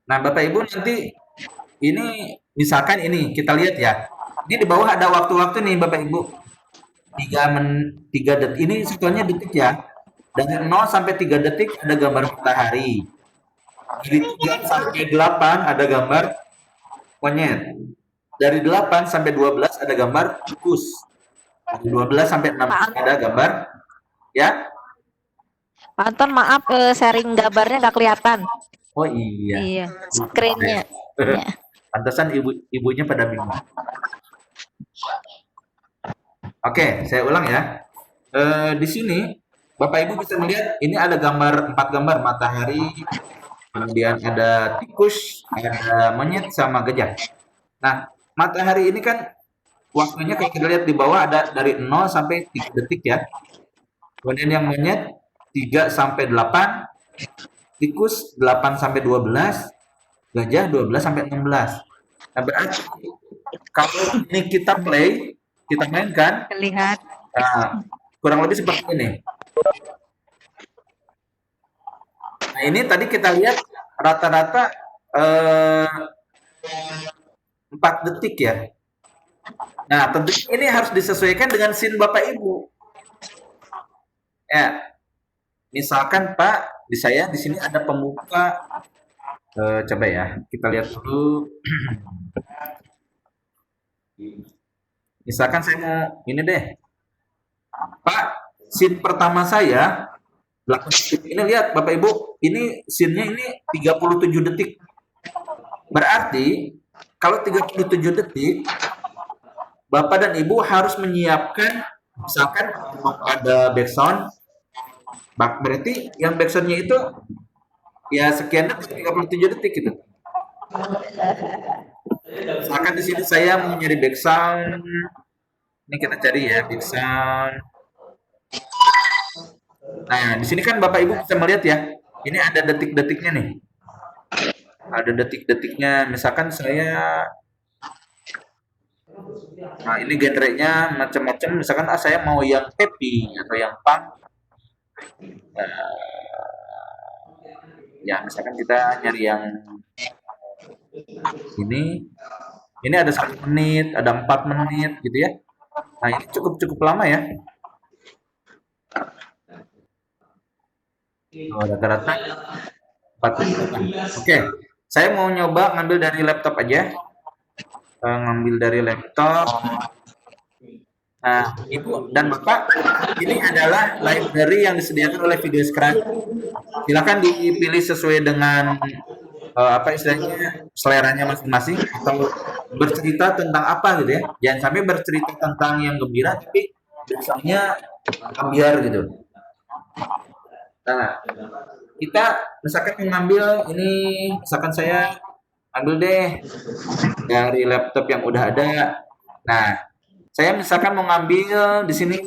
Nah, Bapak Ibu nanti ini misalkan ini kita lihat ya. Ini di bawah ada waktu-waktu nih Bapak Ibu. 3 detik. Ini sebetulnya detik ya. Dari 0 sampai 3 detik ada gambar matahari. Dari 3 sampai 8 ada gambar monyet. Dari 8 sampai 12 ada gambar tikus. Dari 12 sampai 6 ada gambar ya. Pak Anton, maaf, sharing gambarnya nggak kelihatan. Oh iya. Iya. Screen-nya. Ya. Pantesan ibunya pada bingung. Oke, saya ulang ya. Di sini Bapak Ibu bisa melihat ini ada gambar 4 gambar matahari, kemudian ada tikus, ada monyet sama gajah. Nah, matahari ini kan waktunya kayak kita lihat di bawah ada dari 0 sampai 3 detik ya. Kemudian yang monyet 3 sampai 8, tikus 8 sampai 12, gajah 12 sampai 16. Nah, berarti kalau ini kita play, kita mainkan, Terlihat. nah, kurang lebih seperti ini. Nah, ini tadi kita lihat rata-rata 4 detik ya. Nah, tentunya ini harus disesuaikan dengan scene Bapak Ibu. Ya, misalkan Pak, di saya di sini ada pembuka. Coba ya, kita lihat dulu. Misalkan saya mau ini deh, Pak, scene pertama saya 8 detik. Ini lihat Bapak Ibu, ini scene-nya ini 37 detik. Berarti kalau 37 detik, Bapak dan Ibu harus menyiapkan, misalkan ada background, berarti yang backsound-nya itu ya sekian detik, 37 detik gitu. Misalkan di sini saya mau nyari backsound, ini kita cari ya backsound. Nah, di sini kan Bapak Ibu bisa melihat ya, ini ada detik-detiknya nih. Ada detik-detiknya, misalkan saya, nah ini genrenya macam-macam, misalkan saya mau yang happy atau yang punk. Ya, misalkan kita nyari yang ini ada 1 menit, ada 4 menit gitu ya. Nah, ini cukup lama ya. Rata-rata 4 menit. Oke, saya mau nyoba ngambil dari laptop aja. Ngambil dari laptop. Nah, Ibu dan Bapak, ini adalah library yang disediakan oleh Videoscribe. Silakan dipilih sesuai dengan apa istilahnya, seleranya masing-masing, atau bercerita tentang apa gitu ya. Jangan sampai bercerita tentang yang gembira tapi biasanya ambiar gitu. Nah, kita misalkan mengambil ini, misalkan saya ambil deh dari laptop yang udah ada. Nah, saya misalkan mau ngambil di sini,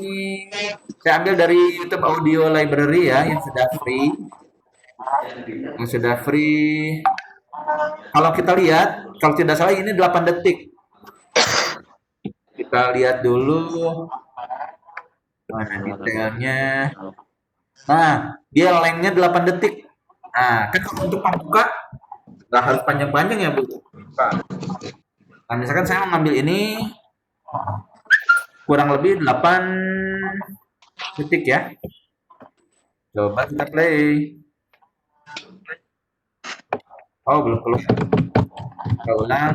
saya ambil dari YouTube Audio Library ya, yang sudah free. Yang sudah free. Kalau kita lihat, kalau tidak salah ini 8 detik. Kita lihat dulu. Mana detailnya. Nah, dia lengthnya 8 detik. Nah, kan kalau untuk pembuka nggak harus panjang-panjang ya, Bu. Nah, misalkan saya mau ngambil ini kurang lebih 8 detik ya. Coba kita play. Oh, belum keluar. Kita ulang.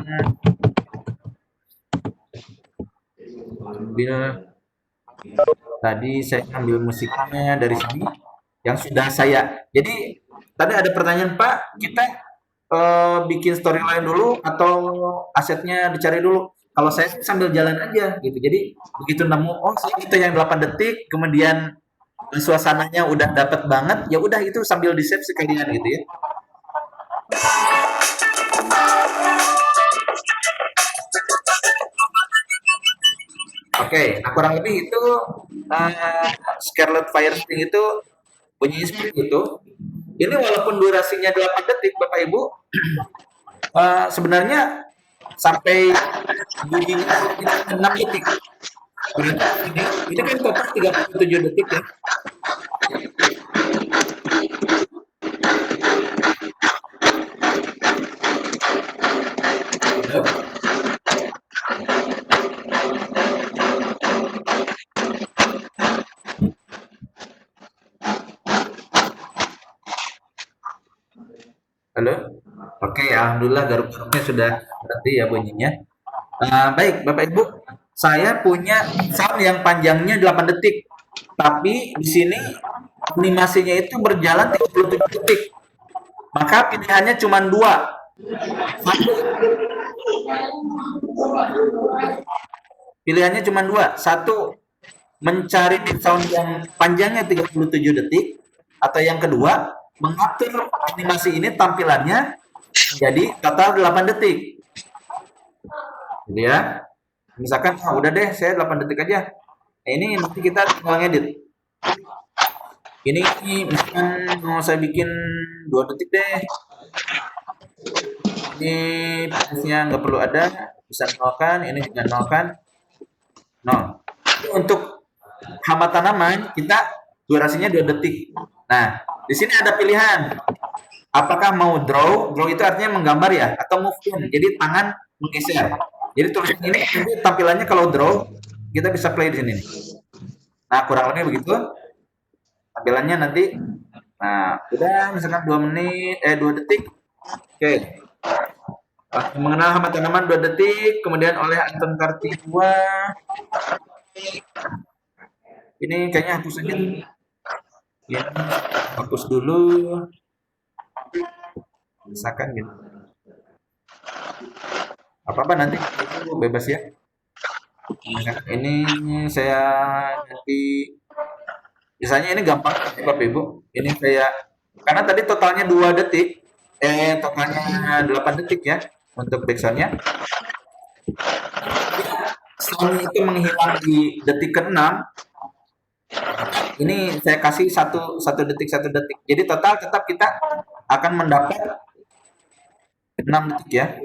Ambil. Tadi saya ambil musiknya dari sini yang sudah saya. Jadi tadi ada pertanyaan, Pak, kita bikin storyline dulu atau asetnya dicari dulu? Kalau saya sambil jalan aja gitu. Jadi begitu nemu, oh saya itu yang 8 detik, kemudian suasananya udah dapat banget, ya udah itu sambil di-save sekalian gitu ya. Oke, nah kurang lebih itu Scarlet Fire Sting itu bunyinya seperti itu. Ini walaupun durasinya 8 detik, Bapak Ibu, sebenarnya sampai bunyinya 6 detik. Berarti ini kan total 37 detik ya. Halo? Oke, alhamdulillah garuk-garuknya sudah berhenti ya bunyinya. Baik, Bapak Ibu, saya punya sound yang panjangnya 8 detik. Tapi di sini animasinya itu berjalan 37 detik. Maka pilihannya cuma 2. Pilihannya cuma 2. 1, mencari sound yang panjangnya 37 detik, atau yang kedua, mengatur animasi ini tampilannya jadi total 8 detik. Gitu ya. Misalkan udah deh saya 8 detik aja. Nah, ini nanti kita tinggal ngedit. Ini misalkan mau saya bikin 2 detik deh. Ini pace-nya nggak perlu ada, bisa nolkan, ini juga nolkan. Nol. Untuk hama tanaman kita durasinya 2 detik. Nah, di sini ada pilihan apakah mau draw? Draw itu artinya menggambar ya, atau move in. Jadi tangan menggeser. Jadi tulisan ini nanti tampilannya kalau draw kita bisa play di sini. Nah, kurang lebih begitu tampilannya nanti. Nah, udah misalkan 2 detik. Oke. Mengenal hama tanaman 2 detik, kemudian oleh Anton Kartiwa. Ini kayaknya hapus aja. Ya, hapus dulu. Misalkan gitu. Apa-apa nanti itu bebas ya. Misalkan ini saya nanti misalnya ini gampang Bapak Ibu. Ini saya karena tadi totalnya 2 detik, totalnya 8 detik ya untuk backsound-nya. Sound itu menghilang di detik ke-6. Ini saya kasih satu detik. Jadi total tetap kita akan mendapat 6 detik ya.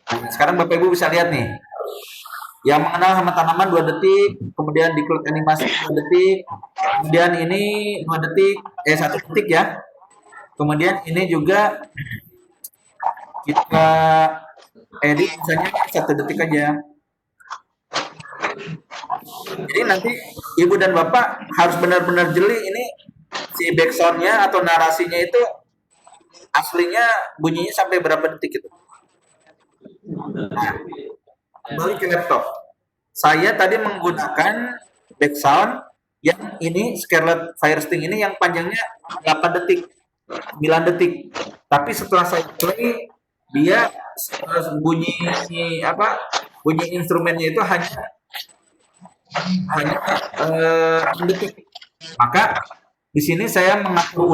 Nah, sekarang Bapak Ibu bisa lihat nih. Yang mengenal hama tanaman 2 detik, kemudian diklik animasi 2 detik, kemudian ini 2 detik, 1 detik ya. Kemudian ini juga kita edit misalnya 1 detik aja. Jadi nanti Ibu dan Bapak harus benar-benar jeli ini si backsound-nya atau narasinya itu aslinya bunyinya sampai berapa detik itu. Nah, kembali ke laptop. Saya tadi menggunakan backsound yang ini Scarlet Firesting ini yang panjangnya 8 detik, 9 detik. Tapi setelah saya play dia bunyi instrumennya itu hanya 6 detik. Maka di sini saya mengatur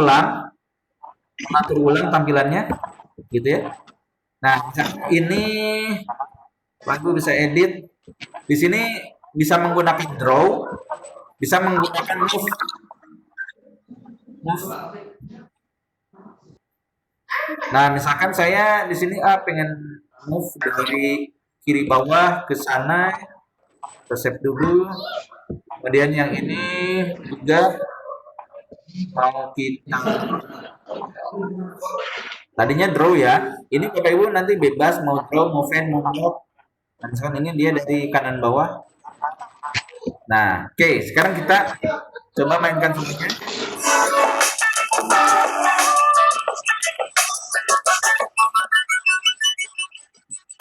ulang tampilannya gitu ya. Nah, ini Ibu bisa edit. Di sini bisa menggunakan draw, bisa menggunakan move. Nah, misalkan saya di sini pengen move dari kiri bawah ke sana, ke save dulu. Kemudian yang ini juga mau kita tadinya draw ya. Ini Bapak Ibu nanti bebas mau draw, mau fan, mau lock. Nah, misalkan ini dia dari kanan bawah. Nah, oke, sekarang kita coba mainkan musiknya.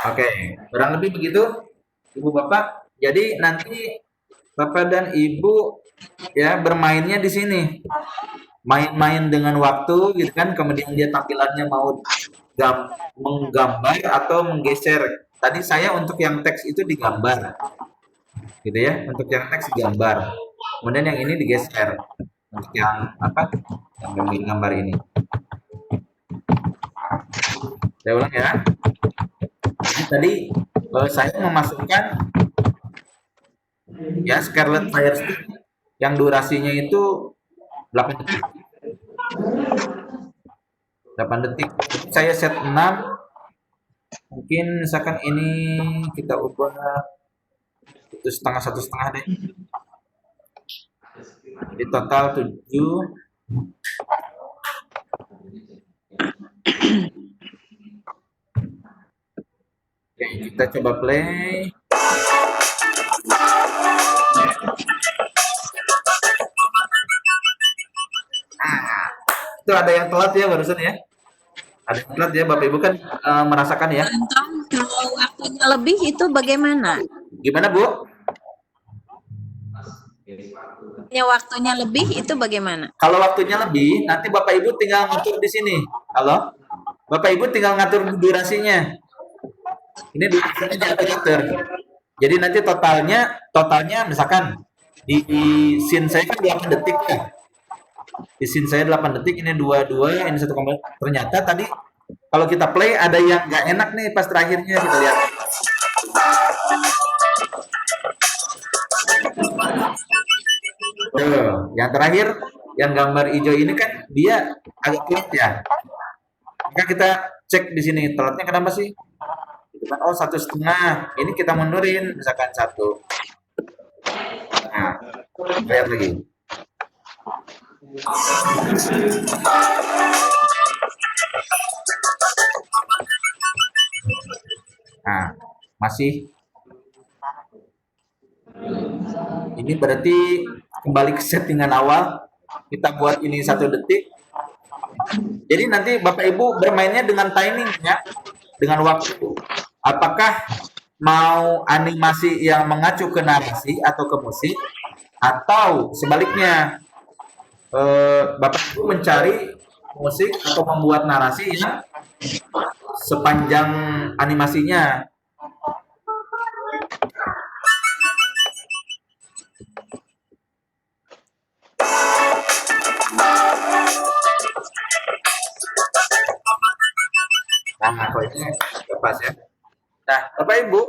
Oke, kurang lebih begitu, Ibu Bapak. Jadi nanti Bapak dan Ibu ya bermainnya di sini. Main-main dengan waktu gitu kan, kemudian dia tampilannya mau menggambar atau menggeser. Tadi saya untuk yang teks itu digambar. Gitu ya, untuk yang teks digambar. Kemudian yang ini digeser. Untuk yang Yang gambar ini. Saya ulang ya. Jadi tadi saya memasukkan ya Scarlet Firesting yang durasinya itu 8 detik. 8 detik. Saya set 6. Mungkin misalkan ini kita ubah itu setengah deh. Jadi total 7. Oke, kita coba play. Itu ada yang telat ya barusan ya. Ada yang telat ya, Bapak Ibu kan merasakan ya. Anton, kalau waktunya lebih itu bagaimana? Gimana Bu? Waktunya lebih itu bagaimana? Kalau waktunya lebih, nanti Bapak Ibu tinggal ngatur di sini. Halo? Bapak Ibu tinggal ngatur durasinya. Ini durasinya diatur. Jadi nanti totalnya misalkan di scene saya kan 8 detik ya. Di scene saya 8 detik, ini 22, ini 1, ternyata tadi kalau kita play ada yang nggak enak nih pas terakhirnya, kita lihat. Tuh, yang terakhir yang gambar hijau ini kan dia agak telat ya. Maka kita cek di sini telatnya kenapa sih? Gitu kan. Oh, 1,5. Ini kita mundurin misalkan 1. Nah, bayar lagi. Nah, masih. Ini berarti kembali ke settingan awal. Kita buat ini 1 detik. Jadi nanti Bapak Ibu bermainnya dengan timing ya, dengan waktu. Apakah mau animasi yang mengacu ke narasi atau ke musik, atau sebaliknya Bapak Ibu mencari musik atau membuat narasi yang sepanjang animasinya. Nah, kalau ini lepas ya. Nah, Bapak Ibu,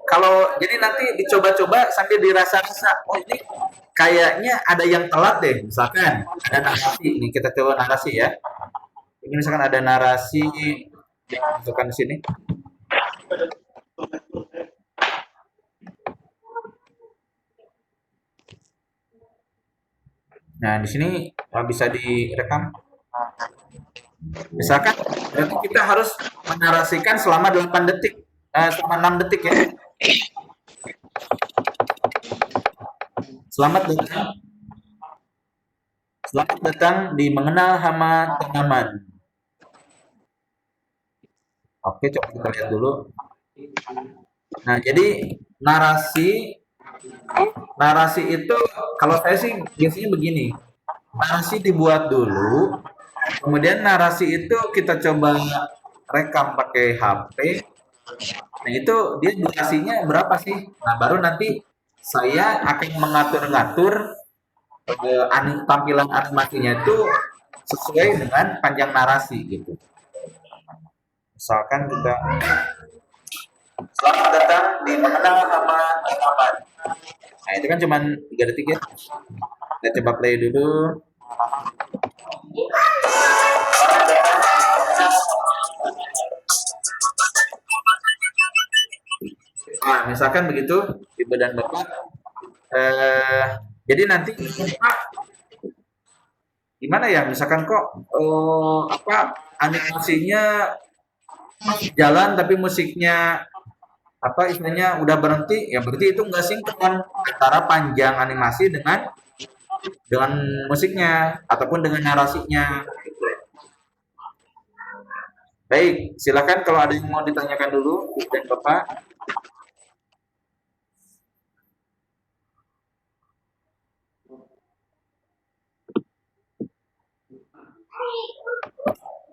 kalau jadi nanti dicoba-coba sambil dirasa-rasa, oh ini kayaknya ada yang telat deh. Misalkan ada narasi, ini kita coba narasi ya. Ini misalkan ada narasi, misalkan di sini. Nah, di sini bisa direkam. Misalkan berarti kita harus menarasikan selama 8 detik, selama 6 detik ya. Selamat datang di Mengenal Hama Tanaman. Oke, coba kita lihat dulu. Nah, jadi narasi itu kalau saya sih biasanya begini. Narasi dibuat dulu, kemudian narasi itu kita coba rekam pakai HP. Nah, itu dia durasinya berapa sih? Nah, baru nanti saya akan mengatur-ngatur tampilan animasinya itu sesuai dengan panjang narasi gitu. Misalkan kita selamat datang di Mengenal Hama Tanaman. Nah, itu kan cuma 3 detik ya. Kita coba play dulu. Nah, misalkan begitu, Ibu dan Bapak. Jadi nanti gimana ya? Misalkan kok animasinya jalan tapi musiknya istilahnya udah berhenti, ya berarti itu nggak sinkron antara panjang animasi dengan musiknya ataupun dengan narasinya. Baik, silakan kalau ada yang mau ditanyakan dulu, Ibu dan Bapak.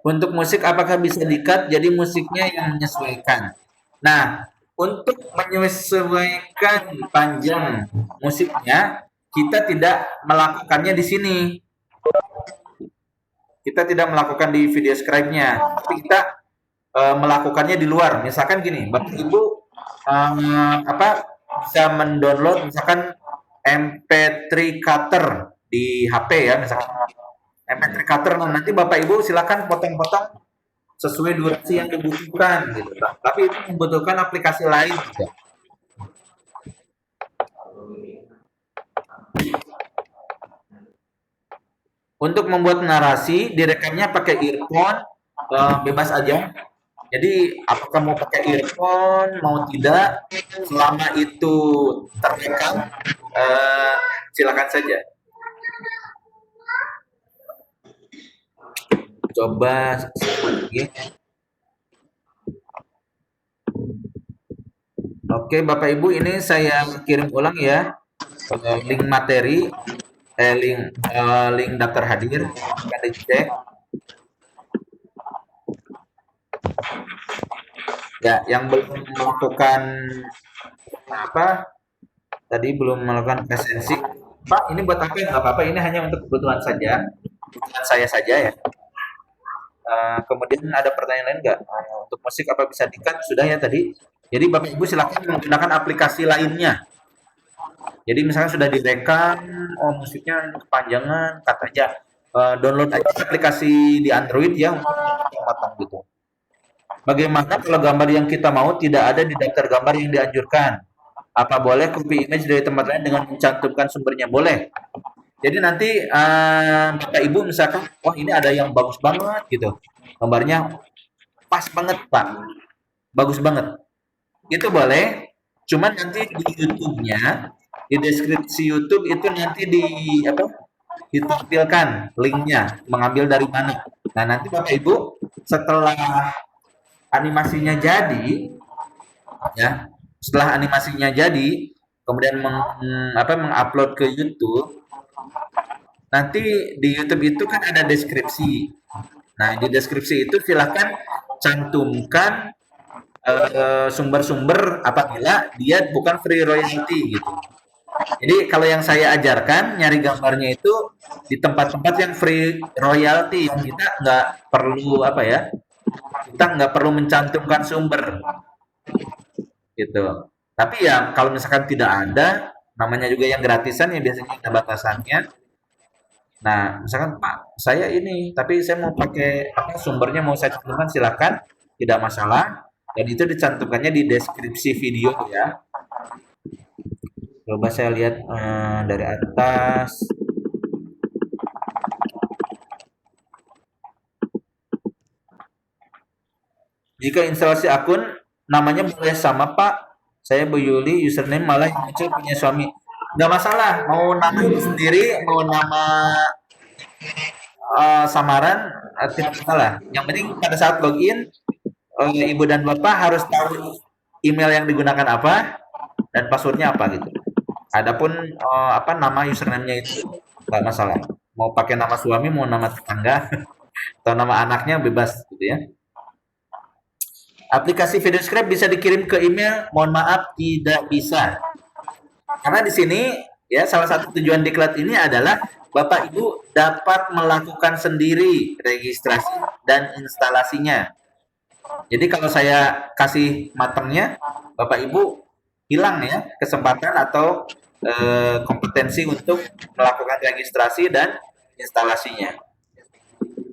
Untuk musik apakah bisa di-cut jadi musiknya yang menyesuaikan? Nah, untuk menyesuaikan panjang musiknya, kita tidak melakukannya di sini. Kita tidak melakukan di video scribe-nya, tapi kita melakukannya di luar. Misalkan gini, Bapak Ibu bisa mendownload misalkan MP3 cutter di HP ya, misalkan MP3 cutter. Nanti Bapak Ibu silakan potong-potong sesuai durasi yang dibutuhkan gitu. Tapi itu membutuhkan aplikasi lain juga. Untuk membuat narasi, direkamnya pakai earphone, bebas aja. Jadi apakah mau pakai earphone, mau tidak, selama itu terekam, silakan saja. Coba lagi. Oke, Bapak Ibu, ini saya kirim ulang ya link materi, link daftar hadir, akan dicek. Ya, yang belum melakukan tadi belum melakukan presensi, Pak, ini buat apa? Nggak apa-apa, ini hanya untuk kebutuhan saja, kebutuhan saya saja ya. Kemudian ada pertanyaan lain nggak? Untuk musik apa bisa di-cut? Sudah ya tadi. Jadi Bapak Ibu silakan menggunakan aplikasi lainnya. Jadi misalnya sudah direkam, musiknya kepanjangan, cut aja. Download aja aplikasi di Android ya untuk potong gitu. Bagaimana kalau gambar yang kita mau tidak ada di daftar gambar yang dianjurkan? Apa boleh copy image dari tempat lain dengan mencantumkan sumbernya? Boleh. Jadi nanti Bapak Ibu misalkan, wah ini ada yang bagus banget gitu. Gambarnya pas banget Pak. Bagus banget. Itu boleh. Cuman nanti di YouTube-nya, di deskripsi YouTube itu nanti ditampilkan linknya, mengambil dari mana. Nah nanti Bapak Ibu setelah animasinya jadi, ya setelah animasinya jadi, kemudian mengupload ke YouTube, nanti di YouTube itu kan ada deskripsi. Nah di deskripsi itu silahkan cantumkan sumber-sumber apabila dia bukan free royalty gitu. Jadi kalau yang saya ajarkan nyari gambarnya itu di tempat-tempat yang free royalty, yang kita nggak perlu kita nggak perlu mencantumkan sumber gitu. Tapi ya kalau misalkan tidak ada, namanya juga yang gratisan ya biasanya ada batasannya. Nah misalkan Pak saya ini, tapi saya mau pakai sumbernya mau saya cantumkan, silakan, tidak masalah. Dan itu dicantumkannya di deskripsi video ya. Coba saya lihat dari atas. Jika instalasi akun, namanya boleh sama Pak. Saya Bu Yuli, username malah yang muncul punya suami. Nggak masalah, mau nama sendiri, mau nama samaran, tidak masalah. Yang penting pada saat login, Ibu dan Bapak harus tahu email yang digunakan apa dan passwordnya apa gitu. Adapun nama username-nya itu nggak masalah. Mau pakai nama suami, mau nama tetangga, atau nama anaknya bebas gitu ya. Aplikasi VideoScribe bisa dikirim ke email? Mohon maaf, tidak bisa. Karena di sini ya salah satu tujuan diklat ini adalah Bapak Ibu dapat melakukan sendiri registrasi dan instalasinya. Jadi kalau saya kasih matangnya, Bapak Ibu hilang ya kesempatan atau kompetensi untuk melakukan registrasi dan instalasinya.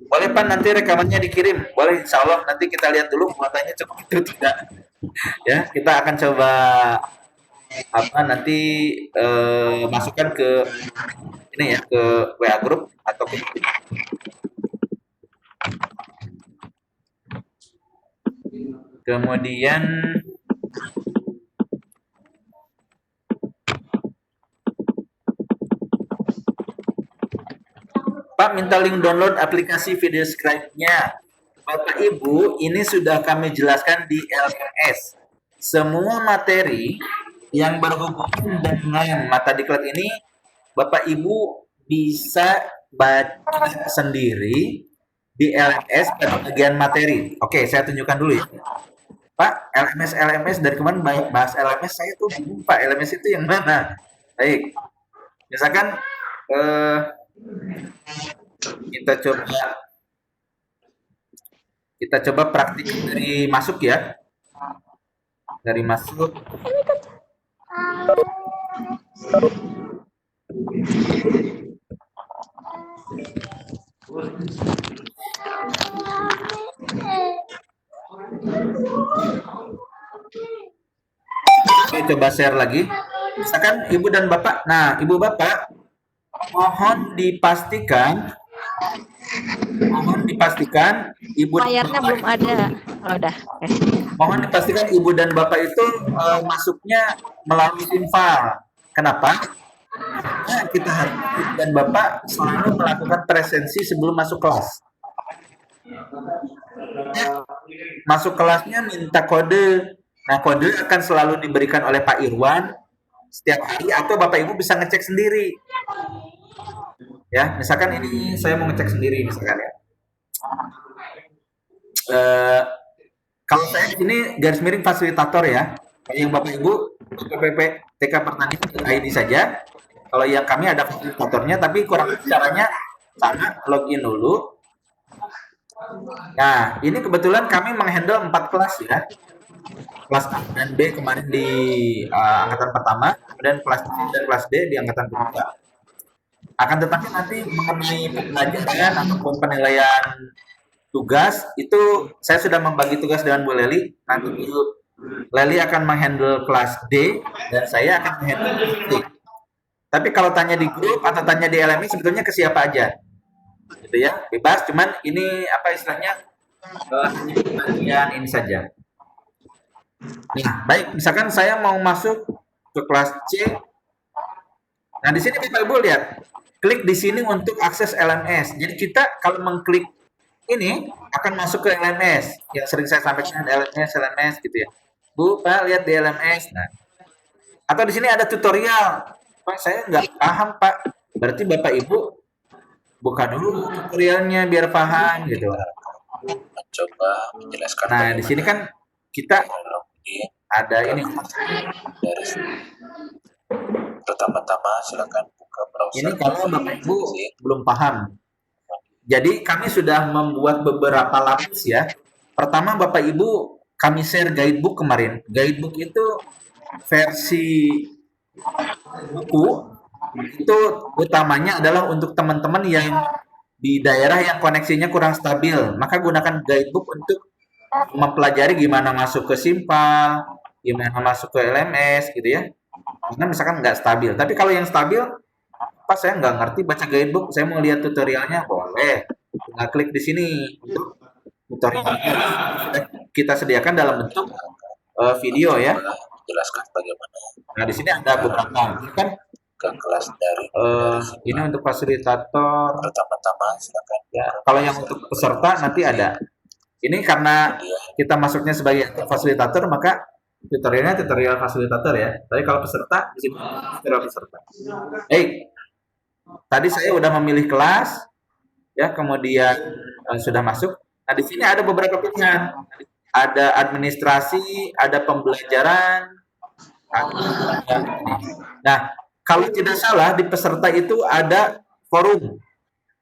Boleh Pak nanti rekamannya dikirim? Boleh, insya Allah nanti kita lihat dulu muatannya cukup itu tidak. Ya, kita akan coba nanti masukkan ke ini ya, ke WA group atau ke kemudian Pak minta link download aplikasi VideoScribe-nya. Bapak Ibu, ini sudah kami jelaskan di LMS. Semua materi yang berhubungan dengan mata diklat ini, Bapak Ibu bisa baca sendiri di LMS pada bagian materi. Oke, saya tunjukkan dulu ya. Pak, LMS dari kemarin bahas LMS, saya tuh bingung Pak, LMS itu yang mana? Baik, misalkan kita coba praktik dari masuk ya, dari masuk. Oke, coba share lagi. Misalkan Ibu dan Bapak. Nah, Ibu Bapak, mohon dipastikan Ibu Layarnya dan Bapak belum ada. Oh, udah. mohon dipastikan Ibu dan Bapak itu masuknya melalui infal. Kenapa? Nah, kita harus Ibu dan Bapak selalu melakukan presensi sebelum masuk kelas. Masuk kelasnya minta kode. Nah, kode akan selalu diberikan oleh Pak Irwan setiap hari atau Bapak Ibu bisa ngecek sendiri. Ya, misalkan ini saya mau ngecek sendiri misalkan ya. Kalau saya ini garis miring fasilitator ya. Yang Bapak Ibu PPP TK Pertanian ID saja. Kalau yang kami ada fasilitatornya, tapi kurang caranya sana login dulu. Nah, ini kebetulan kami menghandle 4 kelas ya. Kelas A dan B kemarin di angkatan pertama, kemudian kelas C dan kelas D di angkatan kedua. Akan tetapi nanti mengenai pembelajaran ataupun penilaian tugas itu saya sudah membagi tugas dengan Bu Leli. Nanti Bu Leli akan menghandle kelas D dan saya akan menghandle kelas D. Tapi kalau tanya di grup atau tanya di LMS sebetulnya ke siapa aja, gitu ya, bebas. Cuman ini apa istilahnya bagian ini saja. Nah, baik. Misalkan saya mau masuk ke kelas C. Nah, di sini Bapak Ibu lihat, klik di sini untuk akses LMS. Jadi kita kalau mengklik ini akan masuk ke LMS yang sering saya sampaikan, LMS gitu ya. Bu, Pak, lihat di LMS. Nah, atau di sini ada tutorial. Pak, saya nggak paham, Pak. Berarti Bapak Ibu buka dulu tutorialnya biar paham gitu. Mencoba menjelaskan. Nah, di sini kan kita ada ini. Dari pertama-tama silakan buka browser. Ini kalau Bapak Ibu belum paham. Jadi kami sudah membuat beberapa lapis ya. Pertama Bapak Ibu kami share guidebook kemarin. Guidebook itu versi buku itu utamanya adalah untuk teman-teman yang di daerah yang koneksinya kurang stabil. Maka gunakan guidebook untuk mempelajari gimana masuk ke Simpal, gimana masuk ke LMS gitu ya. Karena misalkan nggak stabil. Tapi kalau yang stabil, Pak saya nggak ngerti baca guidebook, saya mau lihat tutorialnya, boleh. Tinggal klik di sini untuk tutorialnya. Kita sediakan dalam bentuk video ya. Jelaskan bagaimana. Nah di sini ada beberapa kan ke kelas dari ini untuk fasilitator. Pertama-tama silakan. Ya, kalau yang untuk peserta nanti ada. Ini karena kita masuknya sebagai fasilitator maka tutorialnya tutorial fasilitator ya. Tapi kalau peserta di sini tutorial peserta. Tadi saya udah memilih kelas ya, kemudian sudah masuk. Nah, di sini ada beberapa pilihan. Ada administrasi, ada pembelajaran. Nah, kalau tidak salah di peserta itu ada forum.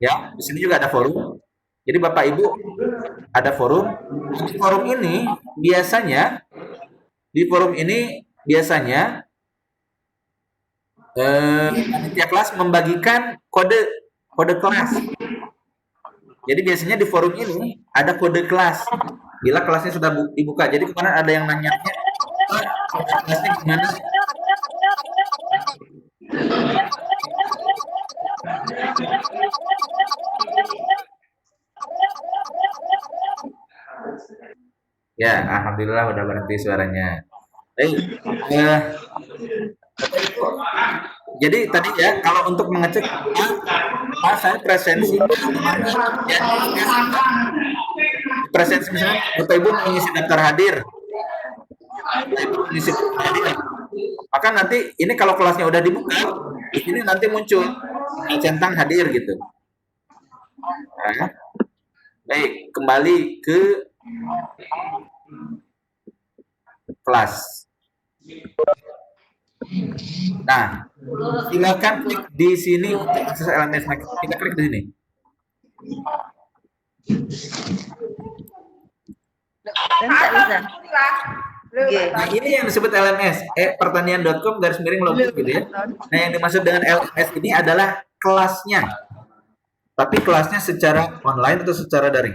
Ya, di sini juga ada forum. Jadi Bapak Ibu ada forum. Di forum ini biasanya panitia kelas membagikan kode kelas. Jadi biasanya di forum ini ada kode kelas. Bila kelasnya sudah dibuka. Jadi kemarin ada yang nanya, kode kelasnya gimana? Ya, alhamdulillah udah berhenti suaranya. Jadi tadi ya kalau untuk mengecek Pak saya presensi misalnya Bapak Ibu mengisi daftar hadir. Maka nanti ini kalau kelasnya udah dibuka, di sini nanti muncul centang hadir gitu. Nah, baik, kembali ke kelas. Nah, silakan klik di sini untuk akses LMS. Kita klik di sini. Nah, ini yang disebut LMS, pertanian.com/login gitu ya. Nah, yang dimaksud dengan LMS ini adalah kelasnya. Tapi kelasnya secara online atau secara daring?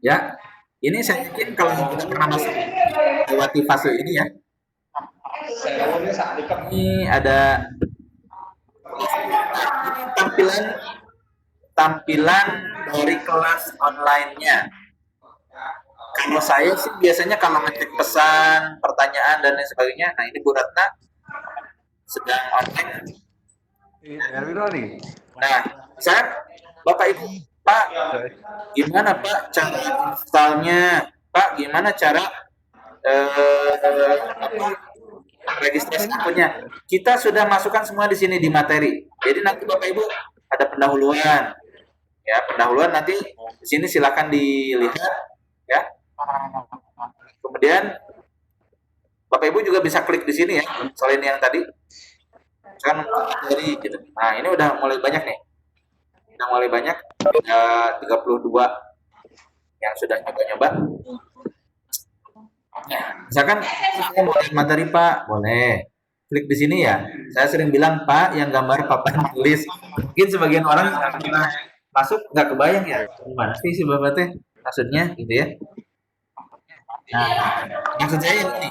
Ya, ini saya yakin kalau kita pernah masuk lewati fase ini ya. Ini ada ini tampilan dari kelas online-nya. Kalau saya sih biasanya kalau ngecek pesan, pertanyaan dan lain sebagainya, nah ini Bu Ratna sedang online. Nah, saya Bapak Ibu, Pak, gimana Pak cara installnya? Pak, gimana cara registrasi akunnya? Kita sudah masukkan semua di sini di materi. Jadi nanti Bapak Ibu ada pendahuluan. Ya, pendahuluan nanti di sini silakan dilihat ya. Kemudian Bapak Ibu juga bisa klik di sini ya, selain yang tadi. Kan dari gitu. Nah, ini udah mulai banyak nih. Udah mulai banyak, ada 32 yang sudah nyoba-nyoba. Ya, misalkan saya mau lihat materi Pak, boleh. klik di sini ya. Saya sering bilang Pak, yang gambar papan tulis. Mungkin sebagian orang yang pernah masuk nggak kebayang ya. Gimana sih si Bapak teh maksudnya gitu ya. Nah, maksud saya ini.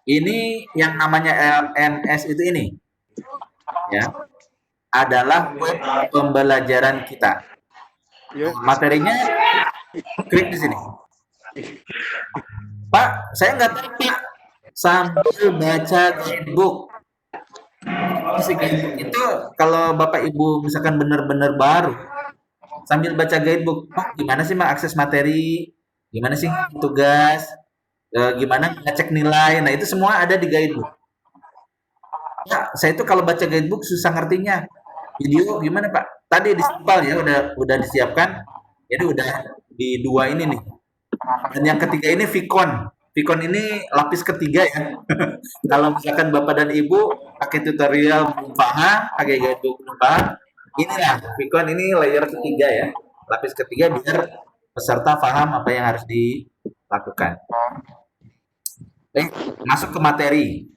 Ini yang namanya LMS itu ini. Ya. Adalah web pembelajaran kita. Materinya klik di sini. Pak, saya nggak tahu Pak. Sambil baca guidebook. Si guidebook itu kalau Bapak Ibu misalkan benar-benar baru, sambil baca guidebook, Pak, gimana sih Mak akses materi? Gimana sih tugas? Gimana ngecek nilai? Nah, itu semua ada di guidebook. Ya, saya itu kalau baca guidebook susah ngertinya. Video gimana Pak? Tadi disimpal ya, udah disiapkan. Jadi udah di 2 ini nih. Dan yang ketiga ini Vicon. Vicon ini lapis ketiga ya. Kalau misalkan Bapak dan Ibu pakai tutorial belum paham, pakai guidebook belum paham, inilah Vicon ini layer ketiga ya. Lapis ketiga biar peserta paham apa yang harus dilakukan. Masuk ke materi.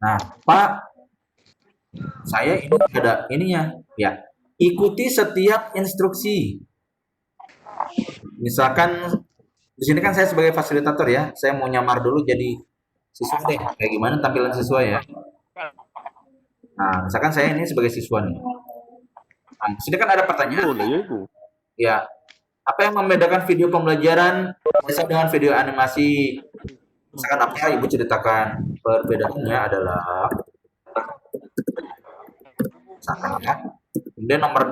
Nah, Pak, saya ini ada ininya ya. Ikuti setiap instruksi. Misalkan di sini kan saya sebagai fasilitator ya, saya mau nyamar dulu jadi siswa deh. Kayak gimana tampilan siswa ya? Nah, misalkan saya ini sebagai siswa nih. Nah, di sini kan ada pertanyaan. Ya, apa yang membedakan video pembelajaran biasa dengan video animasi? Misalkan apa Ibu ceritakan? Perbedaannya adalah misalkan ya. Kemudian nomor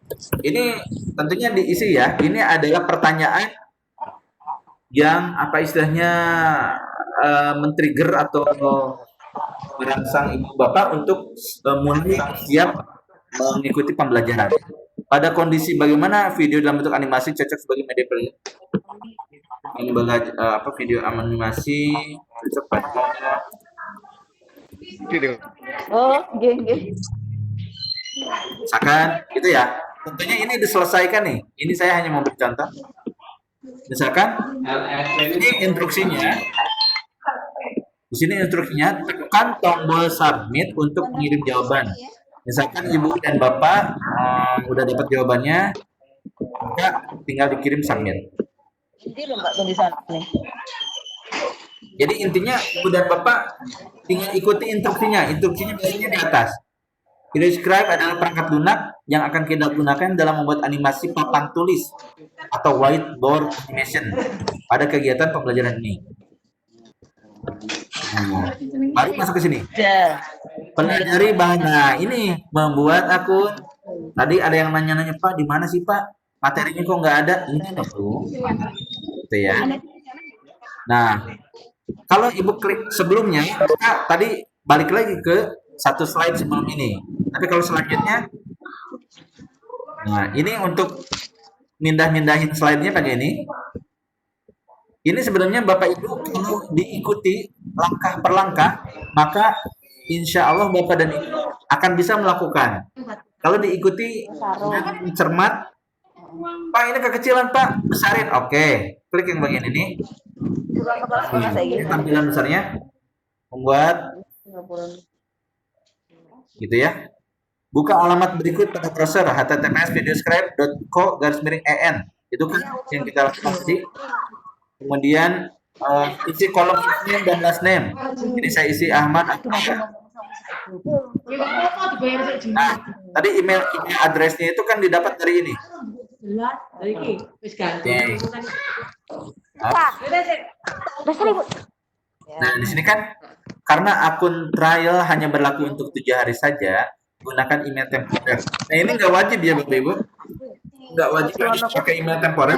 2, ini tentunya diisi ya. Ini adalah pertanyaan yang apa istilahnya men-trigger atau merangsang Ibu Bapak untuk mulai siap mengikuti pembelajaran. Pada kondisi bagaimana video dalam bentuk animasi cocok sebagai media video animasi cocok pada misalkan gitu ya. Tentunya ini diselesaikan nih. Ini saya hanya memberi contoh. Misalkan ini instruksinya. Di sini instruksinya tekan tombol submit untuk mengirim jawaban. Misalkan Ibu dan Bapak udah dapat jawabannya, maka tinggal dikirim submit. Jadi intinya Ibu dan Bapak tinggal ikuti instruksinya. Instruksinya biasanya di atas. Video scribe adalah perangkat lunak yang akan kita gunakan dalam membuat animasi papan tulis atau whiteboard animation pada kegiatan pembelajaran ini. Baru masuk ke sini. Pelajari bahan. Nah, ini membuat akun. Tadi ada yang nanya-nanya, Pak, di mana sih Pak? Materinya kok nggak ada? Ini tuh. Gitu ya. Nah, kalau Ibu klik sebelumnya, maka tadi balik lagi ke satu slide sebelum ini. Tapi kalau selanjutnya, nah ini untuk mindahin slide-nya pakai ini. Ini sebenarnya Bapak Ibu kalau diikuti langkah per langkah, maka insya Allah Bapak dan Ibu akan bisa melakukan. Kalau diikuti dengan cermat, Pak ini kekecilan Pak, besarin. Oke, klik yang bagian ini. Ini tampilan besarnya, membuat gitu ya. Buka alamat berikut pada browser https://videoscribe.co/en. Itu kan yang kita lakukan tadi. Kemudian isi kolom name dan last name. Ini saya isi Ahmad. Nah, tadi email addressnya itu kan didapat dari ini. Nah, di sini kan karena akun trial hanya berlaku untuk 7 hari saja, gunakan email temporer. Nah, ini nggak wajib ya Bapak Ibu. Nggak wajib pakai email temporer.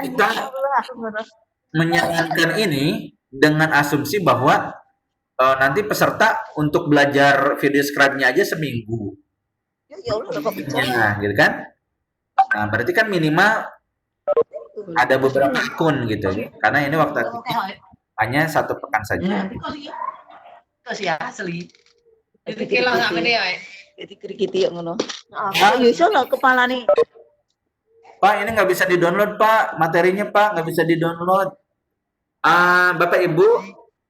Kita menyarankan ini dengan asumsi bahwa nanti peserta untuk belajar video scribe-nya aja seminggu. Ya, gitu kan? Nah, berarti kan minimal ada beberapa akun gitu. Karena ini waktu hanya 1 pekan saja. Pak, ini nggak bisa di-download, Pak. Materinya, Pak, nggak bisa di-download. Bapak Ibu,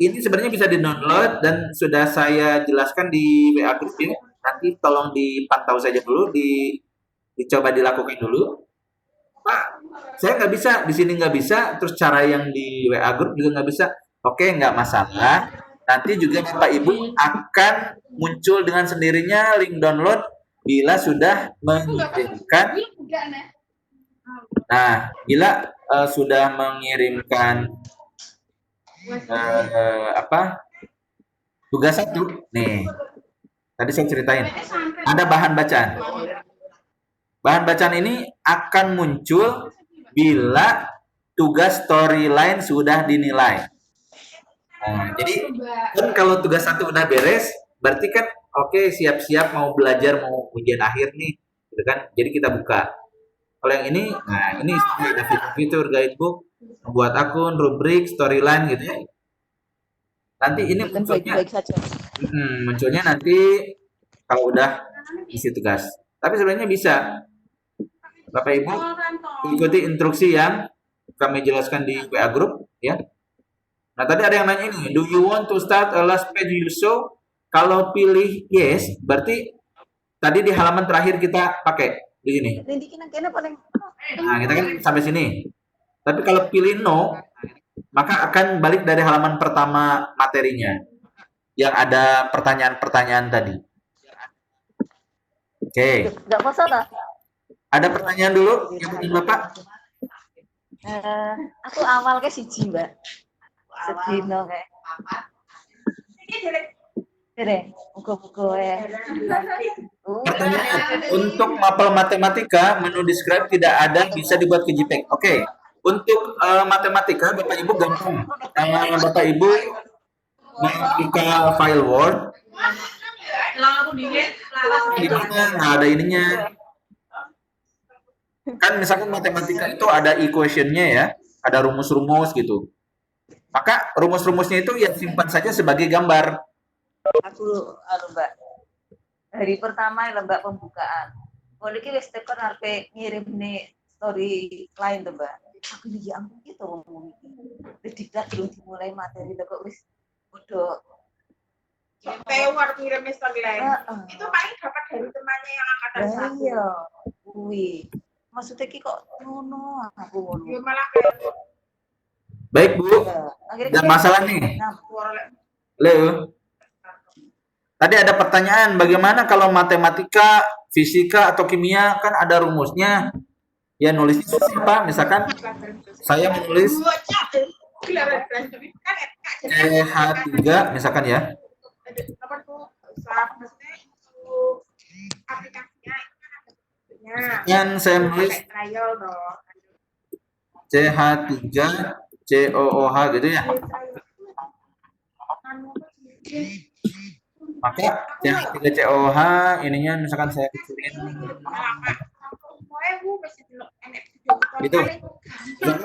ini sebenarnya bisa di-download dan sudah saya jelaskan di WA Group ya. Nanti tolong dipantau saja dulu, dicoba dilakukan dulu. Pak, saya nggak bisa, di sini nggak bisa, terus cara yang di WA Group juga nggak bisa. Oke, nggak masalah. Nanti juga Bapak Ibu akan muncul dengan sendirinya link download bila sudah mengirimkan. Nah, bila sudah mengirimkan tugas 1, nih. Tadi saya ceritain, ada bahan bacaan. Bahan bacaan ini akan muncul bila tugas storyline sudah dinilai. Nah, jadi kan kalau tugas 1 udah beres, berarti kan oke, siap-siap mau belajar, mau ujian akhir nih, gitu kan? Jadi kita buka. Kalau yang ini, nah ini ada fitur guidebook, membuat akun, rubrik, storyline gitu ya. Nanti ini munculnya nanti kalau udah isi tugas. Tapi sebenarnya bisa. Bapak Ibu ikuti instruksi yang kami jelaskan di WA Group ya. Nah, tadi ada yang nanya ini, do you want to start a last page you show? Kalau pilih yes, berarti tadi di halaman terakhir kita pakai di sini. Nah, kita kan sampai sini. Tapi kalau pilih no, maka akan balik dari halaman pertama materinya yang ada pertanyaan-pertanyaan tadi. Oke. Ada pertanyaan dulu yang Bapak? Aku awal ke siji, Mbak. Sedino kayak. Buku-buku ya. Pertanyaan, untuk mapel matematika, menu describe tidak ada, bisa dibuat ke JPEG. Oke. Untuk matematika, Bapak Ibu gampang. Bapak Ibu membuka file Word. Di mana nggak ada ininya. Kan misalkan matematika itu ada equation-nya ya, ada rumus-rumus gitu. Maka rumus-rumusnya itu ya simpan saja sebagai gambar. Aku Mbak. Hari pertama Mbak pembukaan. Kalau iki wis tekan arep ngirim nih story lain tuh, Mbak. Aku ya ampun gitu ngomong iki. Wis diklat belum dimulai materi kok wis udah Tewar ngirim story lain. Itu paling dapat dari temannya yang angkatan 1. Iya, kuwi. Maksudnya ki kok ngono aku ngono. Ya malah kayak Baik Bu, ada masalah nih. Halo. Tadi ada pertanyaan, bagaimana kalau matematika, fisika atau kimia kan ada rumusnya? Ya nulisnya siapa? Misalkan saya menulis CH3 misalkan ya. Yang saya menulis CH3 COOH gitu ya. Maka CH3 COOH ininya misalkan saya kecilin. Gitu.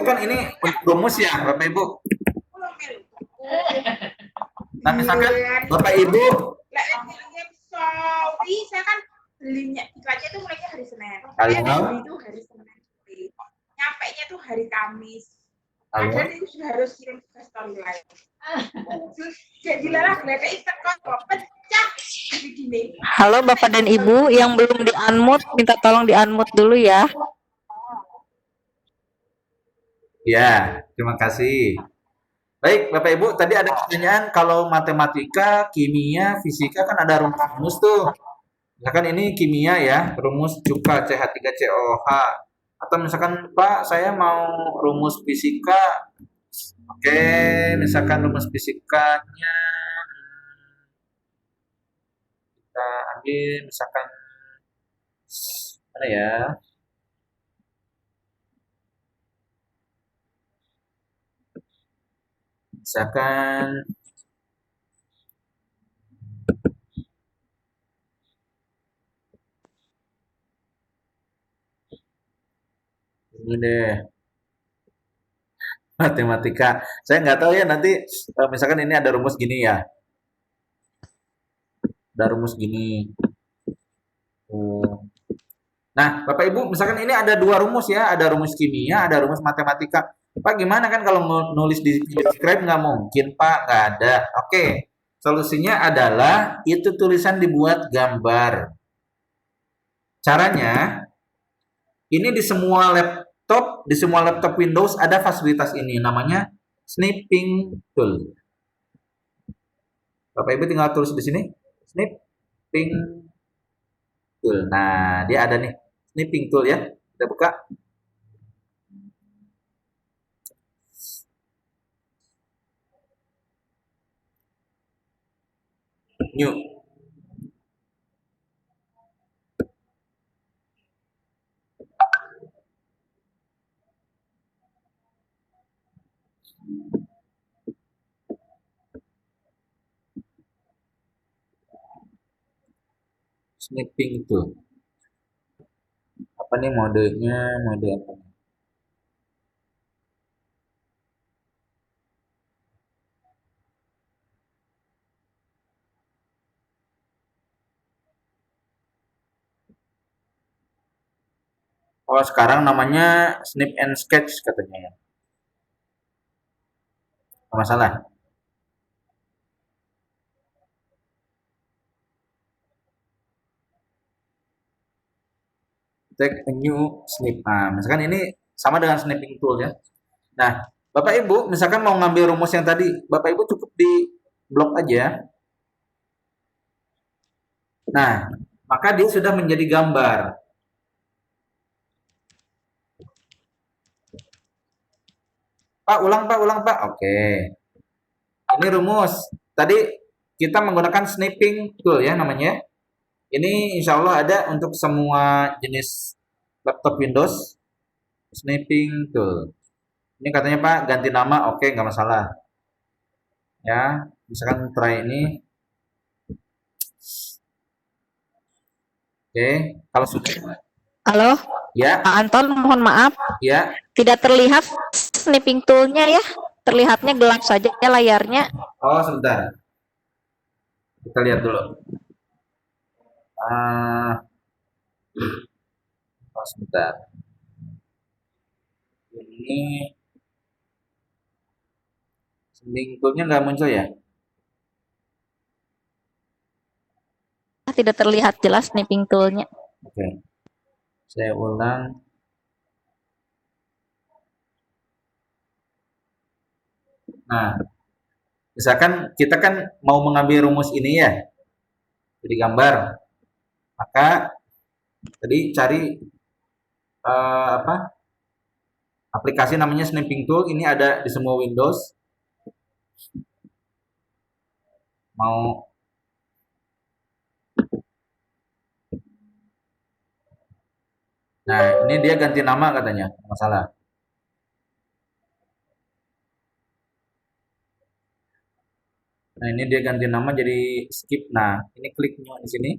Kan ini rumus ya Bapak Ibu. Nah misalkan Bapak Ibu saya kan belinya iklannya itu mulainya hari Senin. Halo. Beli itu hari Senin. Nyampe nya tuh hari Kamis. Padahal itu sudah harus kirim ke storyline. Jadi lah geletek istiqomah kok pecah. Halo Bapak dan Ibu yang belum di-unmute, minta tolong di-unmute dulu ya. Ya, terima kasih. Baik, Bapak Ibu, tadi ada pertanyaan kalau matematika, kimia, fisika kan ada rumus tuh. Misalkan ini kimia ya, rumus cuka CH3COH. Atau misalkan Pak, saya mau rumus fisika. Oke, misalkan rumus fisikanya kita ambil misalkan mana ya? Misalkan ini deh matematika. Saya nggak tahu ya nanti misalkan ini ada rumus gini ya. Ada rumus gini. Nah, Bapak Ibu, misalkan ini ada dua rumus ya, ada rumus kimia, ada rumus matematika. Pak gimana kan kalau mau nulis di video scribe nggak mungkin Pak, nggak ada. Oke, solusinya adalah itu tulisan dibuat gambar. Caranya, ini di semua laptop Windows ada fasilitas ini, namanya snipping tool. Bapak Ibu tinggal tulis di sini, snipping tool. Nah, dia ada nih, snipping tool ya. Kita buka. New. Snipping tool. Apa nih modenya? Mode apa? Oh, sekarang namanya Snip and Sketch katanya ya. Nggak masalah. Take a new snip. Nah, misalkan ini sama dengan snipping tool ya. Nah, Bapak Ibu misalkan mau ngambil rumus yang tadi, Bapak Ibu cukup di blok aja. Nah, maka dia sudah menjadi gambar. Pak, ulang Pak. Oke. Ini rumus. Tadi kita menggunakan snipping tool ya namanya. Ini insya Allah ada untuk semua jenis laptop Windows. Snipping tool. Ini katanya Pak ganti nama, oke nggak masalah. Ya, misalkan try ini. Oke, kalau sudah. Halo, Ya, Pak Anton, mohon maaf, ya. tidak terlihat snipping tool-nya ya. Terlihatnya gelap saja layarnya. Oh, sebentar. Kita lihat dulu. Oh, sebentar. Ini snipping tool-nya nggak muncul ya? Tidak terlihat jelas snipping tool-nya. Oke. Saya ulang. Nah, misalkan kita kan mau mengambil rumus ini ya, jadi gambar. Maka tadi cari aplikasi namanya Snipping Tool. Ini ada di semua Windows. Mau Nah, ini dia ganti nama katanya, masalah. Nah, ini dia ganti nama jadi skip. Nah, ini klik new di sini.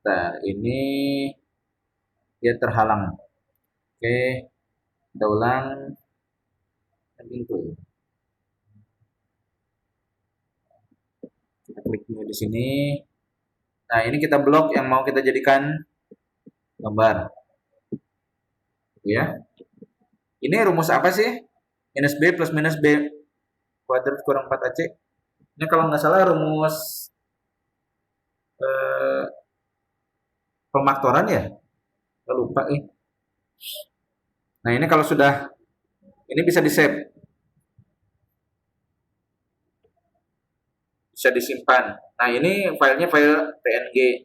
Nah, ini dia terhalang. Oke, kita ulang. Pintu. Kita klik new di sini. Nah, ini kita blok yang mau kita jadikan gambar. Ya. Ini rumus apa sih? Minus B plus minus B kuadrat kurang 4AC. Ini kalau nggak salah rumus pemaktoran ya? Saya lupa nih. Nah, ini kalau sudah, ini bisa di-save. Bisa disimpan. Nah, ini filenya file PNG.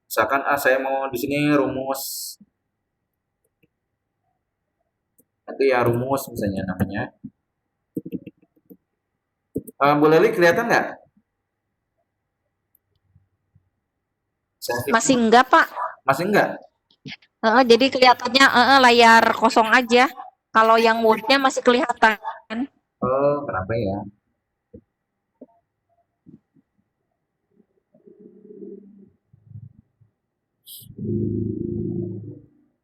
Misalkan saya mau di sini rumus, nanti ya rumus misalnya namanya. Bu Leli kelihatan nggak? Masih enggak, Pak? Masih enggak? Jadi kelihatannya layar kosong aja. Kalau yang Word-nya masih kelihatan. Oh, kenapa ya?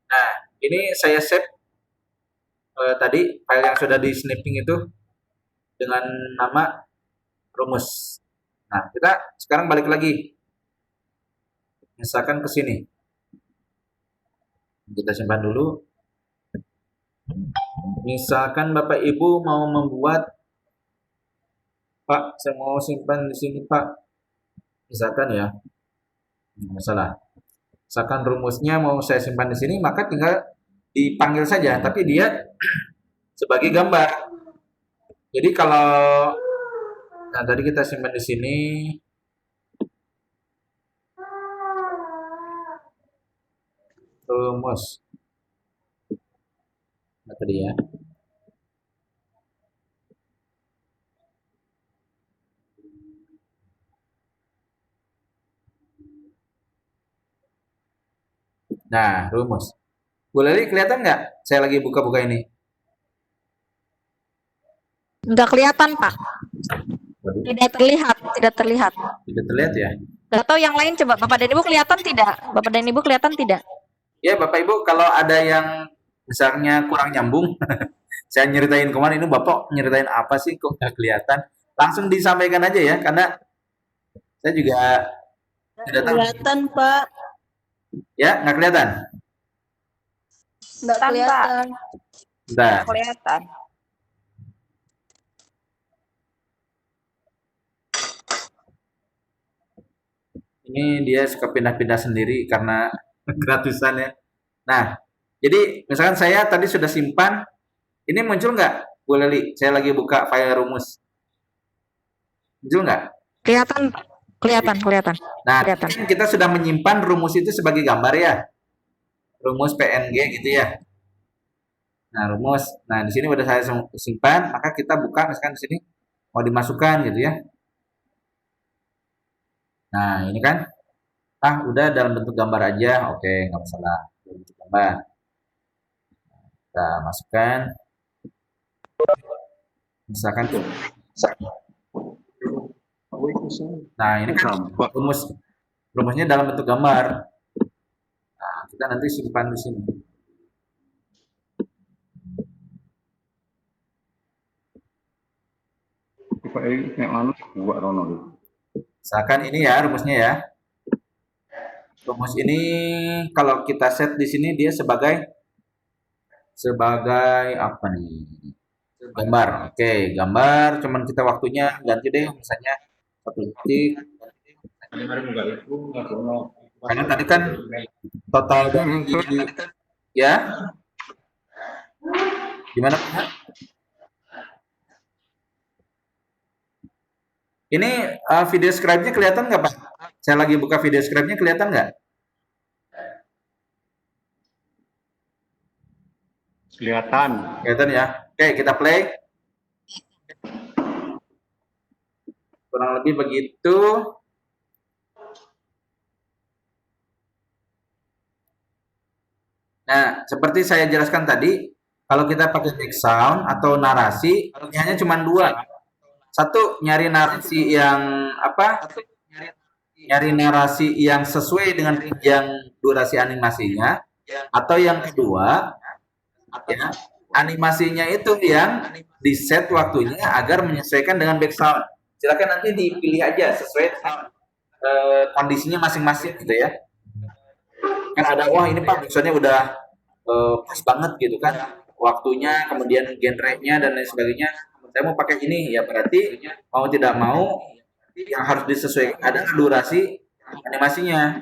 Nah, ini saya save tadi file yang sudah di snipping itu dengan nama rumus. Nah, kita sekarang balik lagi. misalkan ke sini. Kita simpan dulu. Misalkan Bapak Ibu mau membuat, Pak, saya mau simpan di sini, Pak. Misalkan ya, nggak masalah. Misalkan rumusnya mau saya simpan di sini, maka tinggal dipanggil saja, tapi dia sebagai gambar. Jadi kalau, nah tadi kita simpan di sini, rumus. Nah, tadi ya. Nah, rumus. Bu Leli kelihatan nggak? Saya lagi buka-buka ini. Nggak kelihatan, Pak. Waduh, Tidak terlihat, tidak terlihat. tidak terlihat ya? Nggak tahu yang lain coba Bapak dan Ibu kelihatan tidak? Bapak dan Ibu kelihatan tidak? Ya, Bapak Ibu, kalau ada yang misalnya kurang nyambung, saya nyeritain kemarin, ini Bapak nyeritain apa sih kok nggak kelihatan? Langsung disampaikan aja ya, karena saya juga tidak tahu. Kelihatan, Pak. Ya, nggak kelihatan? Nggak kelihatan. Bentar. Kelihatan. Ini dia suka pindah-pindah sendiri karena gratisan ya. Nah, jadi misalkan saya tadi sudah simpan, ini muncul nggak, Bu Leli? Saya lagi buka file rumus. Muncul nggak? Kelihatan, kelihatan, kelihatan. Nah, Kelihatan. kan kita sudah menyimpan rumus itu sebagai gambar ya. Rumus PNG gitu ya. Nah, rumus. Nah, di sini udah saya simpan, maka kita buka misalkan di sini mau dimasukkan gitu ya. Nah, ini kan. Ah, udah dalam bentuk gambar aja. Oke, nggak masalah. Dalam bentuk gambar. Kita masukkan. Misalkan tuh. Nah, ini kan rumusnya dalam bentuk gambar. Nah, kita nanti simpan di sini. Misalkan ini ya rumusnya ya. Rumus ini kalau kita set di sini dia sebagai apa nih? Gambar. Oke, gambar. Cuman kita waktunya ganti deh, misalnya 1 detik. Karena tadi kan total dari ya. Gimana? Ini video scribe-nya kelihatan nggak, Pak? Saya lagi buka video scribe-nya, kelihatan nggak? Kelihatan. Kelihatan ya. Oke, kita play. Kurang lebih begitu. Nah, seperti saya jelaskan tadi, kalau kita pakai text sound atau narasi, hanya cuma 2. Satu, nyari narasi yang apa? Nyari narasi yang sesuai dengan panjang durasi animasinya, atau yang kedua, ya, animasinya itu yang di set waktunya agar menyesuaikan dengan background. Silakan nanti dipilih aja sesuai dengan kondisinya masing-masing gitu ya. Kan ada, wah ini Pak backsoundnya udah pas banget gitu kan, waktunya, kemudian genre-nya dan lain sebagainya. Saya mau pakai ini, ya berarti mau tidak mau yang harus disesuaikan adalah durasi animasinya.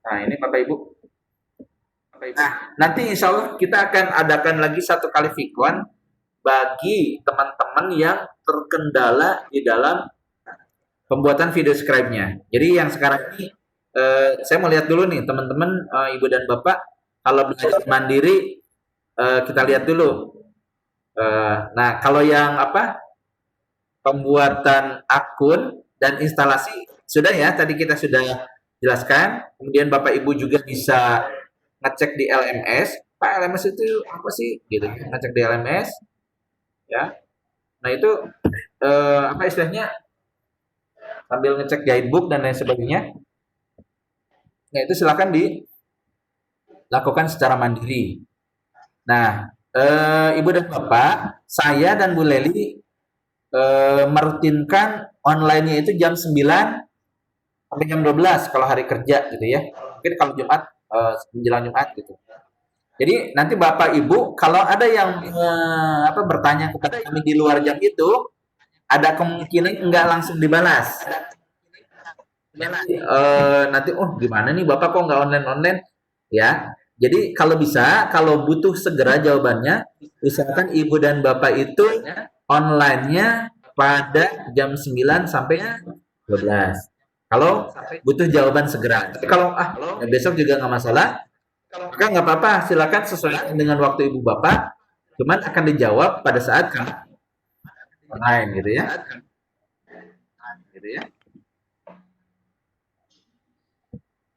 Nah ini Bapak Ibu. Nah nanti insya Allah kita akan adakan lagi satu kali vkon bagi teman-teman yang terkendala di dalam pembuatan video scribe-nya. Jadi yang sekarang ini saya mau lihat dulu nih teman-teman, Ibu dan Bapak, kalau belajar mandiri kita lihat dulu. Nah, kalau yang apa? Pembuatan akun dan instalasi sudah ya, tadi kita sudah jelaskan. Kemudian Bapak Ibu juga bisa ngecek di LMS. Pak, LMS itu apa sih? Gitu, ngecek di LMS. Ya. Nah, itu apa istilahnya? Sambil ngecek guidebook dan lain sebagainya. Nah, itu silakan dilakukan secara mandiri. Nah, Ibu dan Bapak, saya dan Bu Leli merutinkan online-nya itu jam 9 sampai jam 12 kalau hari kerja gitu ya. Mungkin kalau Jumat menjelang Jumat gitu. Jadi nanti Bapak Ibu kalau ada yang bertanya kepada kami di luar jam itu, ada kemungkinan enggak langsung dibalas. Nanti gimana nih Bapak kok nggak online ya. Jadi kalau bisa, kalau butuh segera jawabannya, usahakan Ibu dan Bapak itu online-nya pada jam 9 sampai 12. Kalau butuh jawaban segera. Tapi kalau besok juga nggak masalah, maka nggak apa-apa, silakan sesuai dengan waktu Ibu Bapak. Cuman akan dijawab pada saat kami online gitu ya.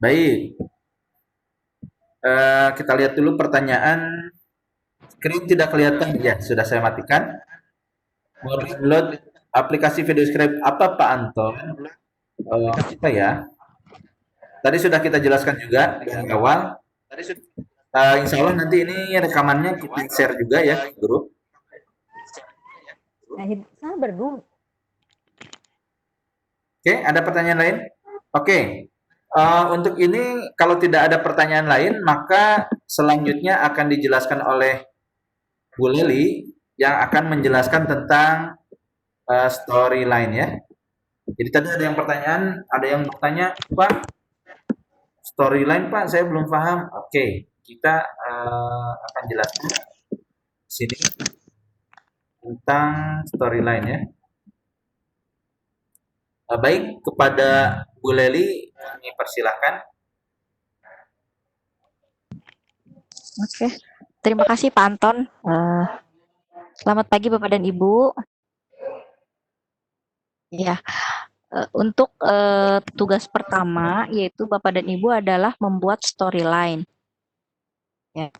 Baik. Kita lihat dulu pertanyaan. Screen tidak kelihatan ya, sudah saya matikan. Mau download aplikasi video scribe apa Pak Anton? Apa ya? Tadi sudah kita jelaskan juga di awal. Insya Allah nanti ini rekamannya kita share juga ya di grup. Sabar dulu. Oke, ada pertanyaan lain? Oke. Untuk ini kalau tidak ada pertanyaan lain, maka selanjutnya akan dijelaskan oleh Bu Leli yang akan menjelaskan tentang storyline ya. Jadi tadi ada yang bertanya, Pak, storyline Pak, saya belum paham. Oke, kita akan jelaskan sini tentang storyline ya. Baik, kepada Bu Leli kami persilahkan. Oke, terima kasih Pak Anton. Selamat pagi Bapak dan Ibu. Ya, untuk tugas pertama yaitu Bapak dan Ibu adalah membuat storyline. Ya,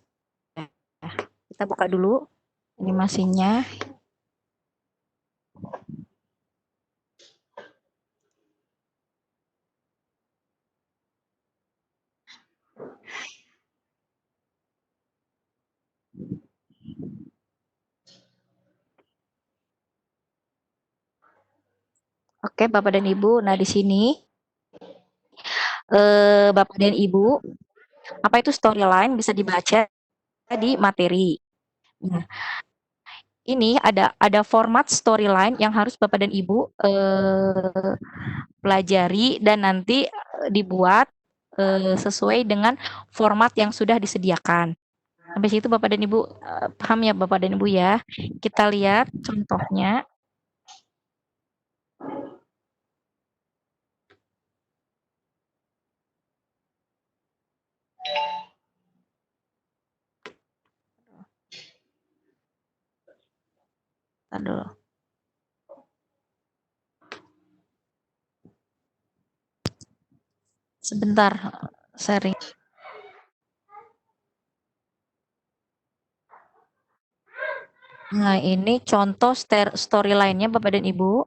kita buka dulu animasinya. Oke, Bapak dan Ibu. Nah, di sini Bapak dan Ibu, apa itu storyline bisa dibaca di materi. Nah, ini ada format storyline yang harus Bapak dan Ibu pelajari dan nanti dibuat sesuai dengan format yang sudah disediakan. Sampai situ Bapak dan Ibu paham ya Bapak dan Ibu ya. Kita lihat contohnya. Aduh. Sebentar, sharing. Nah, ini contoh storyline-nya Bapak dan Ibu.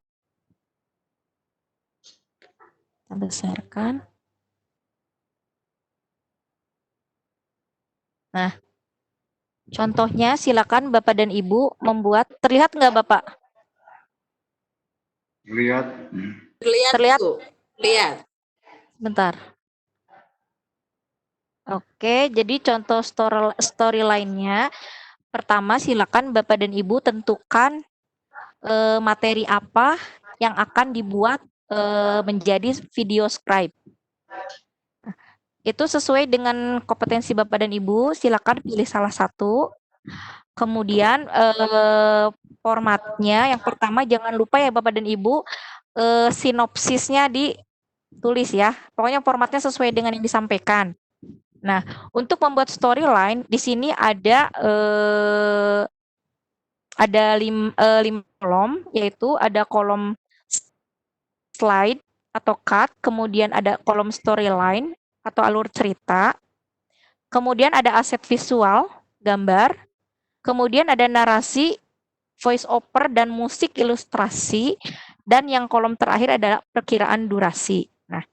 Kita besarkan. Nah, contohnya silakan Bapak dan Ibu membuat. Terlihat nggak Bapak? Terlihat. Lihat. Bentar. Oke, jadi contoh storyline-nya. Pertama, silakan Bapak dan Ibu tentukan materi apa yang akan dibuat menjadi video scribe. Itu sesuai dengan kompetensi Bapak dan Ibu, silakan pilih salah satu. Kemudian formatnya, yang pertama jangan lupa ya Bapak dan Ibu, sinopsisnya ditulis ya. Pokoknya formatnya sesuai dengan yang disampaikan. Nah, untuk membuat storyline, di sini ada 5 kolom, yaitu ada kolom slide atau cut, kemudian ada kolom storyline atau alur cerita, kemudian ada aset visual, gambar, kemudian ada narasi, voice over, dan musik ilustrasi, dan yang kolom terakhir adalah perkiraan durasi. Nah,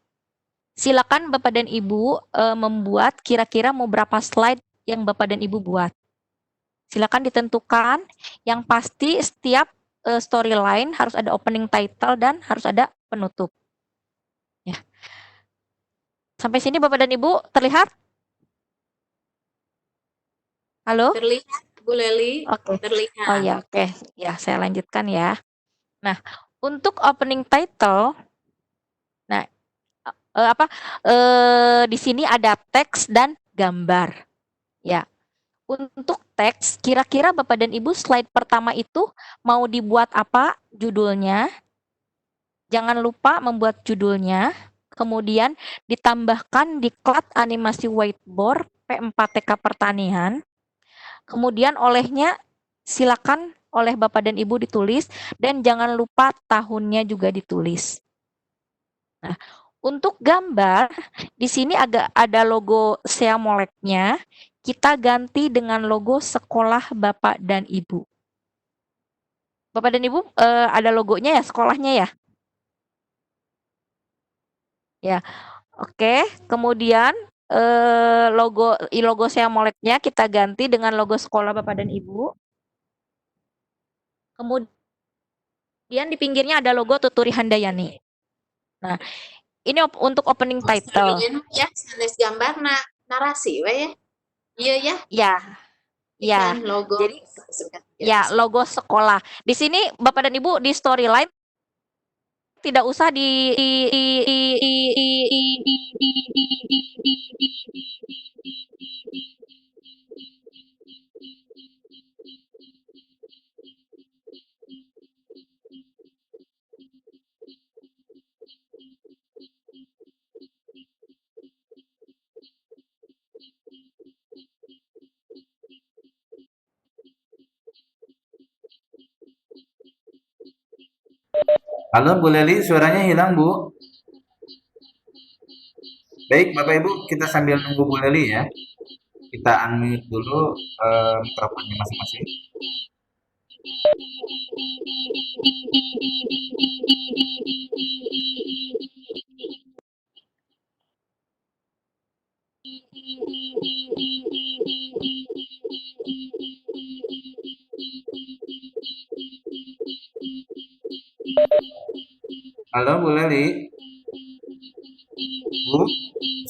silakan Bapak dan Ibu membuat kira-kira mau berapa slide yang Bapak dan Ibu buat. Silakan ditentukan, yang pasti setiap storyline harus ada opening title dan harus ada penutup. Ya. Sampai sini Bapak dan Ibu terlihat? Halo? Terlihat, Bu Leli. Oke. Terlihat. Oh ya, oke. Ya, saya lanjutkan ya. Nah, untuk opening title, nah di sini ada teks dan gambar. Ya. Untuk teks, kira-kira Bapak dan Ibu slide pertama itu mau dibuat apa judulnya? Jangan lupa membuat judulnya. Kemudian ditambahkan diklat animasi whiteboard P4TK Pertanian. Kemudian olehnya silakan oleh Bapak dan Ibu ditulis dan jangan lupa tahunnya juga ditulis. Nah, untuk gambar di sini agak ada logo Sea Moleknya, kita ganti dengan logo sekolah Bapak dan Ibu. Bapak dan Ibu ada logonya ya, sekolahnya ya? Ya. Oke, kemudian logo Sea Moleknya kita ganti dengan logo sekolah Bapak dan Ibu. Kemudian di pinggirnya ada logo Tuturi Handayani. Nah, ini untuk opening title. Ya, sanes gambar narasi we ya. Iya ya. Ya. Ya. Ikan logo. Jadi ya, logo sekolah. Di sini Bapak dan Ibu di storyline tidak usah Halo Bu Leli, suaranya hilang Bu. Baik Bapak Ibu, kita sambil nunggu Bu Leli ya. Kita unmute dulu mikrofonnya masing-masing. Halo Bu Leli. Bu,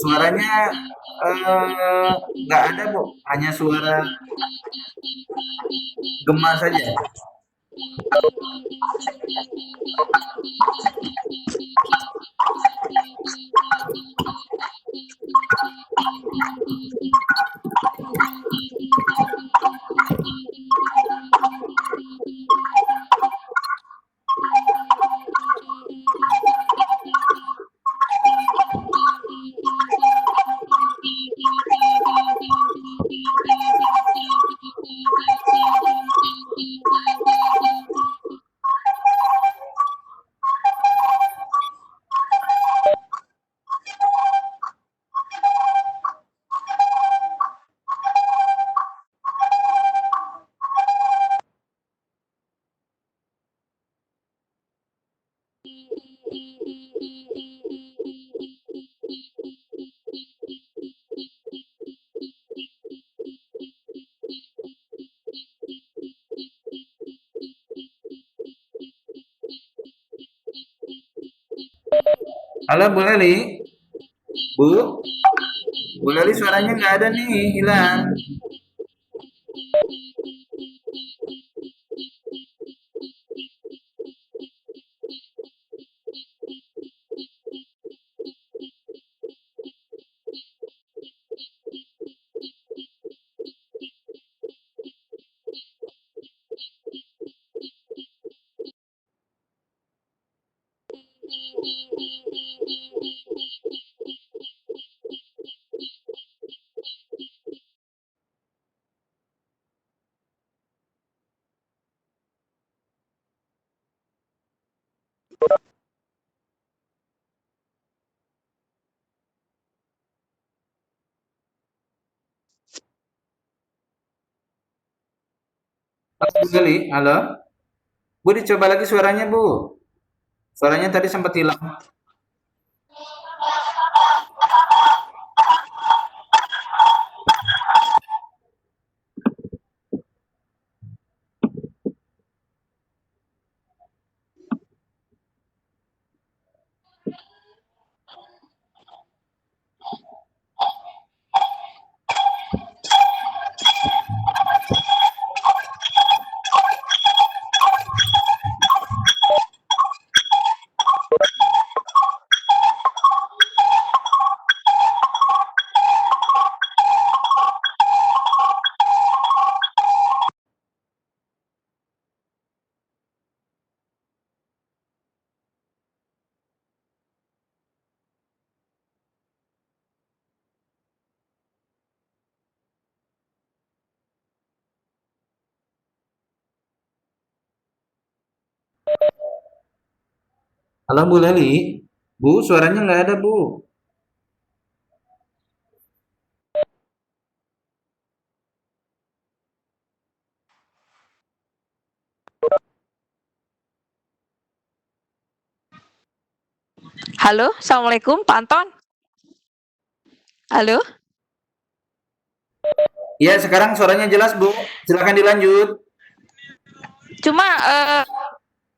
suaranya nggak ada Bu, hanya suara gema saja. Halo Bu Leli. Bu Leli suaranya nggak ada nih, hilang. Halo Bu Leli, halo. Bu dicoba lagi suaranya Bu. Suaranya tadi sempat hilang. Halo Bu Leli, Bu suaranya nggak ada Bu. Halo, Assalamualaikum, Pak Anton. Halo, Iya sekarang suaranya jelas Bu, silakan dilanjut. cuma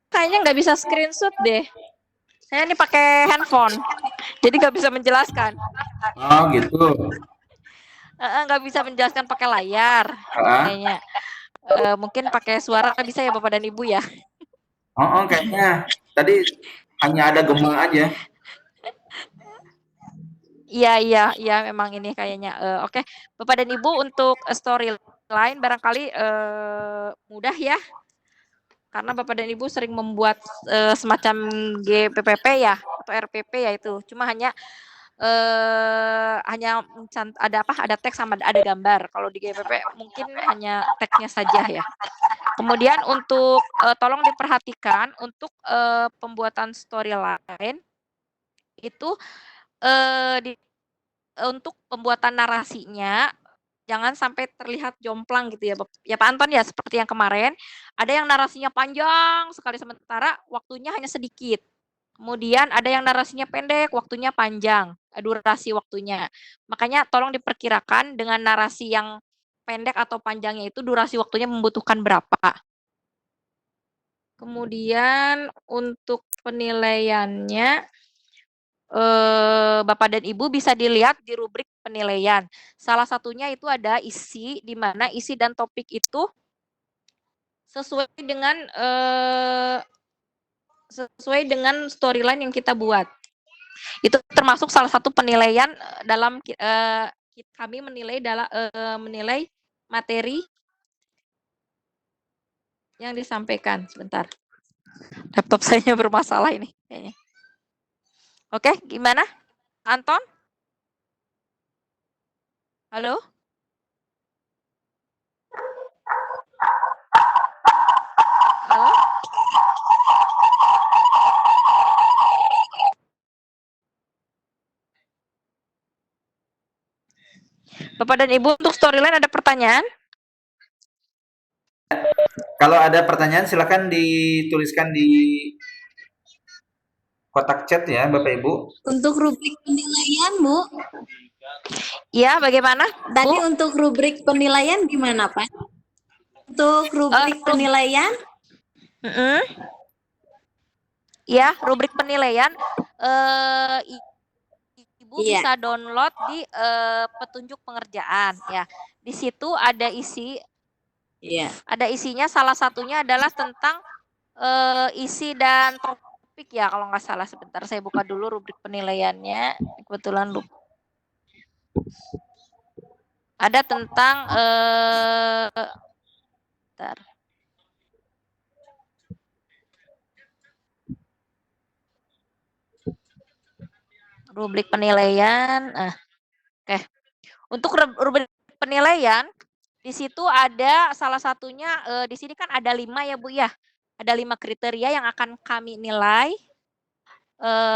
kayaknya nggak bisa screenshot deh. Saya ini pakai handphone, jadi nggak bisa menjelaskan. Oh gitu. Nggak bisa menjelaskan pakai layar, Ah, kayaknya. Mungkin pakai suara bisa ya Bapak dan Ibu ya. kayaknya tadi hanya ada gema aja. Iya, memang ini kayaknya. Oke, Bapak dan Ibu untuk storyline barangkali mudah ya, karena Bapak dan Ibu sering membuat semacam GPPP ya atau RPP ya itu. Cuma hanya ada teks sama ada gambar. Kalau di GPP mungkin hanya teksnya saja ya. Kemudian untuk tolong diperhatikan untuk pembuatan storyline itu untuk pembuatan narasinya jangan sampai terlihat jomplang gitu ya, ya Pak Anton ya, seperti yang kemarin ada yang narasinya panjang sekali sementara waktunya hanya sedikit. Kemudian ada yang narasinya pendek, waktunya panjang, durasi waktunya. Makanya tolong diperkirakan dengan narasi yang pendek atau panjangnya itu durasi waktunya membutuhkan berapa. Kemudian untuk penilaiannya Bapak dan Ibu bisa dilihat di rubrik penilaian. Salah satunya itu ada isi, di mana isi dan topik itu sesuai dengan storyline yang kita buat. Itu termasuk salah satu penilaian dalam kami menilai materi yang disampaikan. Sebentar, laptop saya bermasalah ini kayaknya. Oke, gimana, Anton? Halo? Halo? Bapak dan Ibu untuk storyline ada pertanyaan? Kalau ada pertanyaan silakan dituliskan di kotak chat ya Bapak Ibu. Untuk rubrik penilaian, Bu. Ya, bagaimana? Tadi Bu? untuk rubrik penilaian gimana, Pak? Untuk rubrik penilaian? Ya, rubrik penilaian Ibu Iya. bisa download di petunjuk pengerjaan ya. Di situ ada isi. Iya. Ada isinya, salah satunya adalah tentang isi dan topik ya kalau nggak salah. Sebentar saya buka dulu rubrik penilaiannya. Kebetulan lupa. Ada tentang bentar. Rubrik penilaian. Oke. Untuk rubrik penilaian di situ ada salah satunya di sini kan ada 5 ya Bu ya. Ada 5 kriteria yang akan kami nilai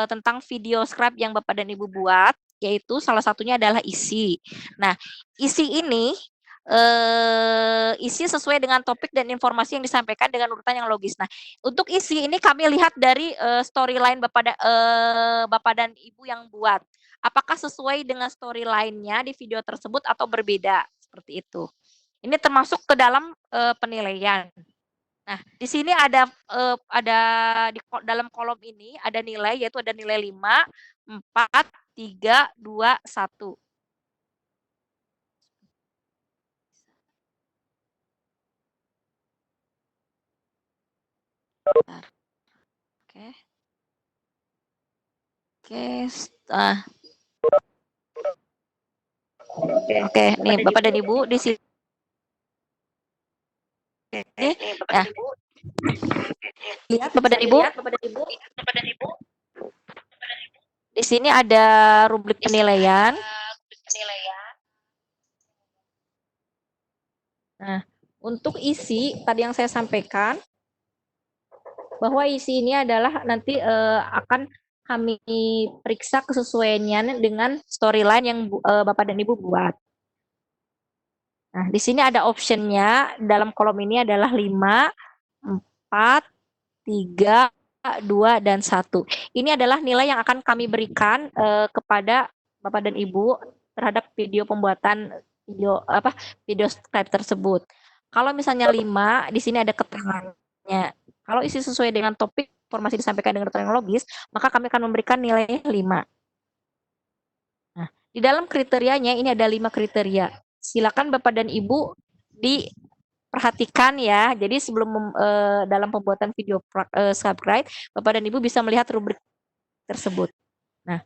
tentang video script yang Bapak dan Ibu buat, yaitu salah satunya adalah isi. Nah, isi ini isi sesuai dengan topik dan informasi yang disampaikan dengan urutan yang logis. Nah, untuk isi ini kami lihat dari storyline Bapak dan Ibu yang buat. Apakah sesuai dengan storyline-nya di video tersebut atau berbeda? Seperti itu. Ini termasuk ke dalam penilaian. Nah, di sini ada dalam kolom ini ada nilai, yaitu ada nilai 5, 4, 3, 2, 1. Bentar. Oke. Oke, nih Bapak dan Ibu di sini. Nah, lihat Bapak dan Ibu. Di sini ada rubrik penilaian. Nah, untuk isi tadi yang saya sampaikan bahwa isi ini adalah nanti akan kami periksa kesesuaiannya dengan storyline yang Bapak dan Ibu buat. Nah, di sini ada optionnya dalam kolom ini adalah 5, 4, 3, 2, dan 1. Ini adalah nilai yang akan kami berikan kepada Bapak dan Ibu terhadap video pembuatan video scribe tersebut. Kalau misalnya 5, di sini ada keterangannya. Kalau isi sesuai dengan topik, informasi disampaikan dengan keterangan logis, maka kami akan memberikan nilai 5. Nah, di dalam kriterianya ini ada 5 kriteria. Silakan Bapak dan Ibu diperhatikan ya. Jadi sebelum dalam pembuatan video subscribe, Bapak dan Ibu bisa melihat rubrik tersebut. Nah,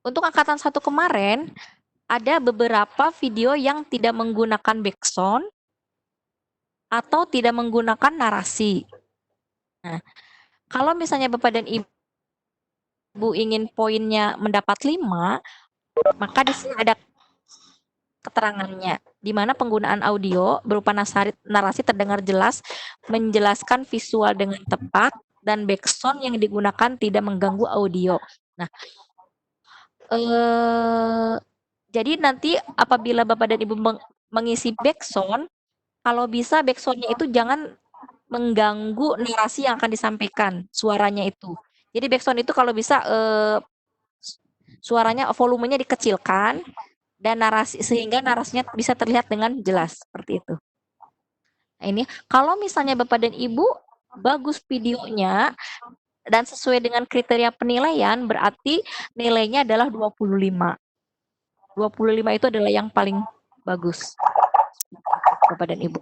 untuk angkatan 1 kemarin ada beberapa video yang tidak menggunakan backsound atau tidak menggunakan narasi. Nah, kalau misalnya Bapak dan Ibu ingin poinnya mendapat 5, maka di sini ada keterangannya, di mana penggunaan audio berupa narasi terdengar jelas, menjelaskan visual dengan tepat, dan backsound yang digunakan tidak mengganggu audio. Nah, jadi nanti apabila Bapak dan Ibu mengisi backsound, kalau bisa backsound-nya itu jangan mengganggu narasi yang akan disampaikan, suaranya itu. Jadi backsound itu kalau bisa suaranya, volumenya dikecilkan, dan sehingga narasinya bisa terlihat dengan jelas seperti itu. Nah, ini kalau misalnya Bapak dan Ibu bagus videonya dan sesuai dengan kriteria penilaian, berarti nilainya adalah 25. 25 itu adalah yang paling bagus, Bapak dan Ibu.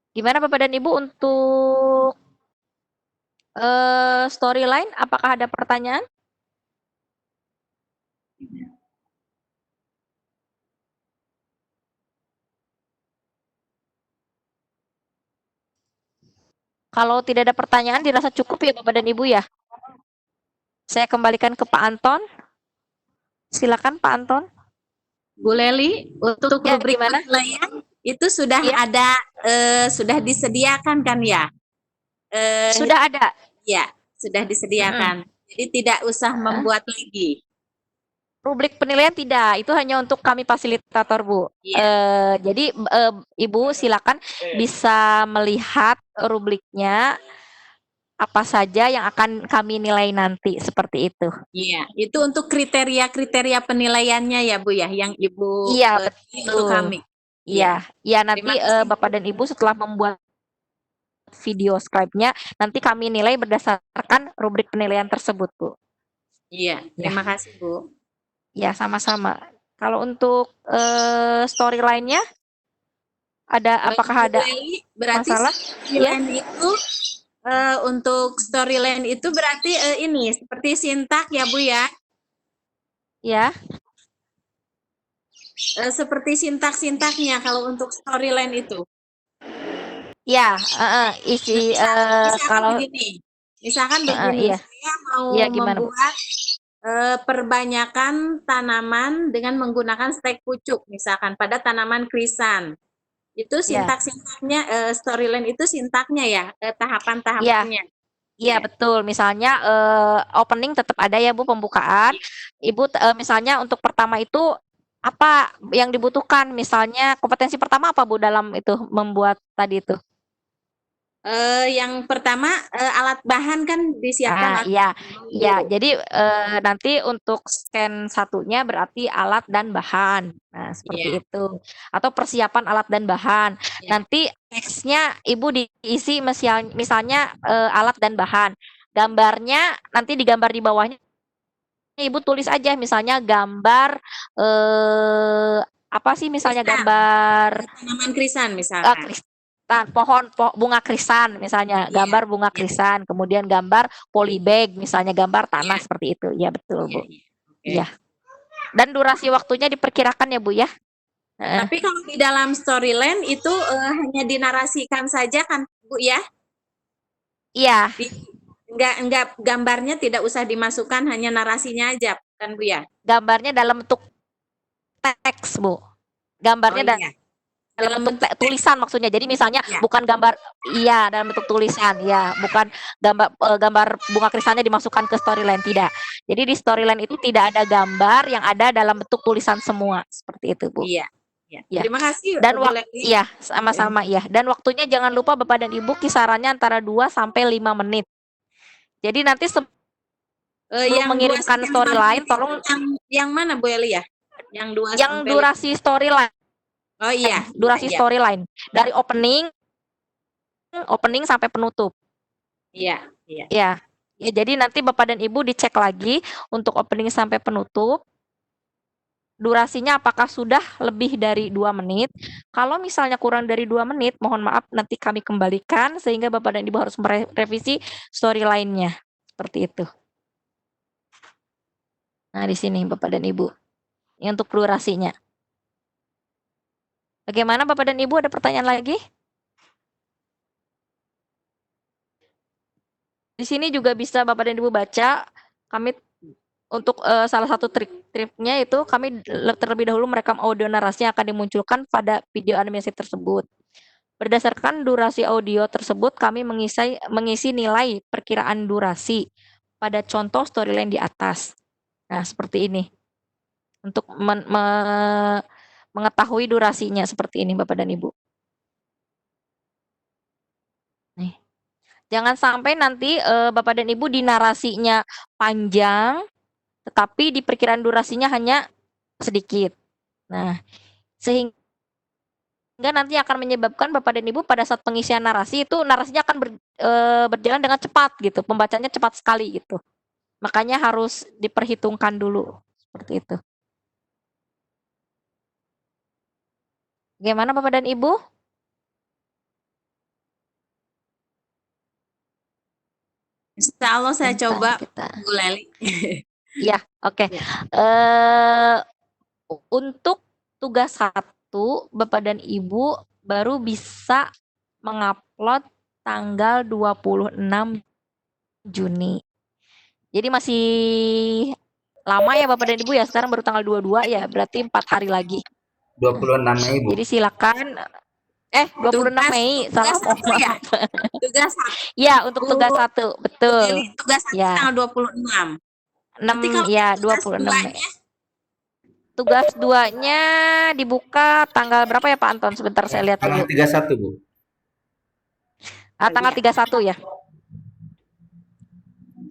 Gimana Bapak dan Ibu untuk storyline? Apakah ada pertanyaan? Kalau tidak ada pertanyaan, dirasa cukup ya Bapak dan Ibu ya. Saya kembalikan ke Pak Anton. Silakan Pak Anton. Bu Leli, untuk Ya, rubrik gimana? penilaian itu sudah Ya. ada, sudah disediakan kan ya? Sudah ada. Ya, sudah disediakan. Jadi tidak usah membuat lagi. Rubrik penilaian tidak, itu hanya untuk kami fasilitator, Bu. Jadi Ibu silakan bisa melihat rubriknya apa saja yang akan kami nilai nanti, seperti itu. Iya, itu untuk kriteria-kriteria penilaiannya ya Bu ya, yang Ibu Iya, untuk kami. Iya, nanti Terima kasih. Bapak dan Ibu setelah membuat video scribe-nya, nanti kami nilai berdasarkan rubrik penilaian tersebut, Bu. Iya, terima kasih Bu. Ya, sama-sama. Kalau untuk storyline-nya apakah ada berarti masalah? storyline itu untuk storyline itu berarti ini seperti sintak ya Bu ya? Ya. Seperti sintak-sintaknya kalau untuk storyline itu. Ya, isi kalau misalkan begini, iya. saya mau Gimana, membuat perbanyakan tanaman dengan menggunakan stek pucuk misalkan pada tanaman krisan. Itu sintak-sintaknya, storyline itu sintaknya ya, tahapan-tahapannya. Iya, betul. Misalnya opening tetap ada ya Bu, pembukaan. Ibu misalnya untuk pertama itu apa yang dibutuhkan? Misalnya kompetensi pertama apa Bu dalam itu membuat tadi itu? Yang pertama alat bahan kan disiapkan. Iya. Jadi nanti untuk scan satunya berarti alat dan bahan. Nah, seperti itu. Atau persiapan alat dan bahan. Nanti teksnya Ibu diisi misalnya alat dan bahan. Gambarnya nanti digambar di bawahnya. Ibu tulis aja misalnya gambar apa sih misalnya gambar tanaman krisan misalkan. Pohon bunga krisan misalnya, gambar bunga krisan, kemudian gambar polybag misalnya, gambar tanah seperti itu. Ya betul Bu. Iya. Dan durasi waktunya diperkirakan ya Bu ya. Tapi kalau di dalam storyline itu hanya dinarasikan saja kan Bu ya? Iya. Enggak gambarnya tidak usah dimasukkan, hanya narasinya aja kan Bu ya? Gambarnya dalam bentuk teks Bu. Gambarnya dalam bentuk tulisan maksudnya. Jadi misalnya Ya. bukan gambar, iya dalam bentuk tulisan, ya bukan gambar bunga krisannya dimasukkan ke storyline, tidak. Jadi di storyline itu tidak ada gambar, yang ada dalam bentuk tulisan semua, seperti itu Bu. Iya. Ya. Ya. Terima kasih Dan Bu Leli. iya sama-sama ya. Dan waktunya jangan lupa Bapak dan Ibu kisarannya antara 2 sampai 5 menit. Jadi nanti sebelum Yang mengirimkan durasi storyline, yang tolong yang mana Bu Eli ya? Yang 2 yang sampai durasi storyline. Oh iya, Durasi iya, storyline dari opening sampai penutup. iya, iya. Ya. Ya, jadi nanti Bapak dan Ibu dicek lagi untuk opening sampai penutup. Durasinya apakah sudah lebih dari 2 menit? Kalau misalnya kurang dari 2 menit, mohon maaf nanti kami kembalikan sehingga Bapak dan Ibu harus merevisi storyline-nya. Seperti itu. Nah, di sini Bapak dan Ibu. Ini untuk durasinya. Bagaimana Bapak dan Ibu, ada pertanyaan lagi? Di sini juga bisa Bapak dan Ibu baca, kami untuk salah satu trik-triknya itu kami terlebih dahulu merekam audio narasi yang akan dimunculkan pada video animasi tersebut. Berdasarkan durasi audio tersebut, kami mengisi nilai perkiraan durasi pada contoh storyline di atas. Nah, seperti ini. Untuk mengetahui durasinya seperti ini Bapak dan Ibu. Nih. Jangan sampai nanti Bapak dan Ibu di narasinya panjang, tetapi di perkiraan durasinya hanya sedikit. Nah, sehingga nanti akan menyebabkan Bapak dan Ibu pada saat pengisian narasi itu narasinya akan berjalan dengan cepat gitu, pembacanya cepat sekali gitu. Makanya harus diperhitungkan dulu seperti itu. Bagaimana Bapak dan Ibu? Insya Allah saya Bentar, coba kita. Bu Leli. Ya, oke. Untuk tugas 1, Bapak dan Ibu baru bisa mengupload tanggal 26 Juni. Jadi masih lama ya Bapak dan Ibu ya, sekarang baru tanggal 22 ya, berarti 4 hari lagi. 26 Mei, Bu. Jadi silakan 26 Mei, salah tugas satu ya? maaf. Tugas 1. Ya, untuk tugas 1, betul. Jadi tugas 1 Ya. tanggal 26. 6 kalau ya, tugas 26 Mei. duanya? Tugas 2-nya dibuka tanggal berapa ya Pak Anton? Sebentar saya lihat Tanggal dulu. 31, Bu. Tanggal 31 ya.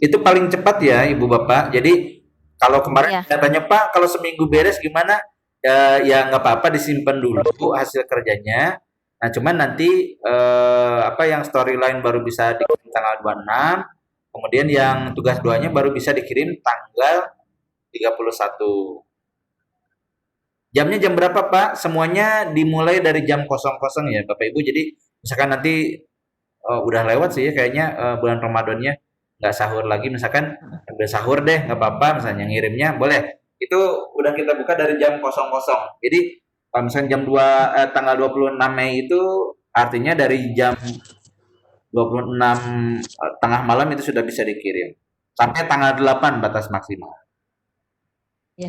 Itu paling cepat ya, Ibu Bapak. Jadi kalau kemarin Iya. katanya Pak, kalau seminggu beres gimana? Ya nggak apa-apa, disimpan dulu hasil kerjanya. Nah, cuman nanti yang storyline baru bisa dikirim tanggal 26, kemudian yang tugas 2-nya baru bisa dikirim tanggal 31. Jamnya jam berapa, Pak? Semuanya dimulai dari jam 00 ya, Bapak Ibu. Jadi misalkan nanti udah lewat sih ya kayaknya bulan Ramadannya, nggak sahur lagi, misalkan udah sahur deh, nggak apa-apa, misalnya ngirimnya boleh. Itu udah kita buka dari jam 00. Jadi kalau misalnya jam 2 tanggal 26 Mei itu artinya dari jam 26 tengah malam itu sudah bisa dikirim. Sampai tanggal 8 batas maksimal.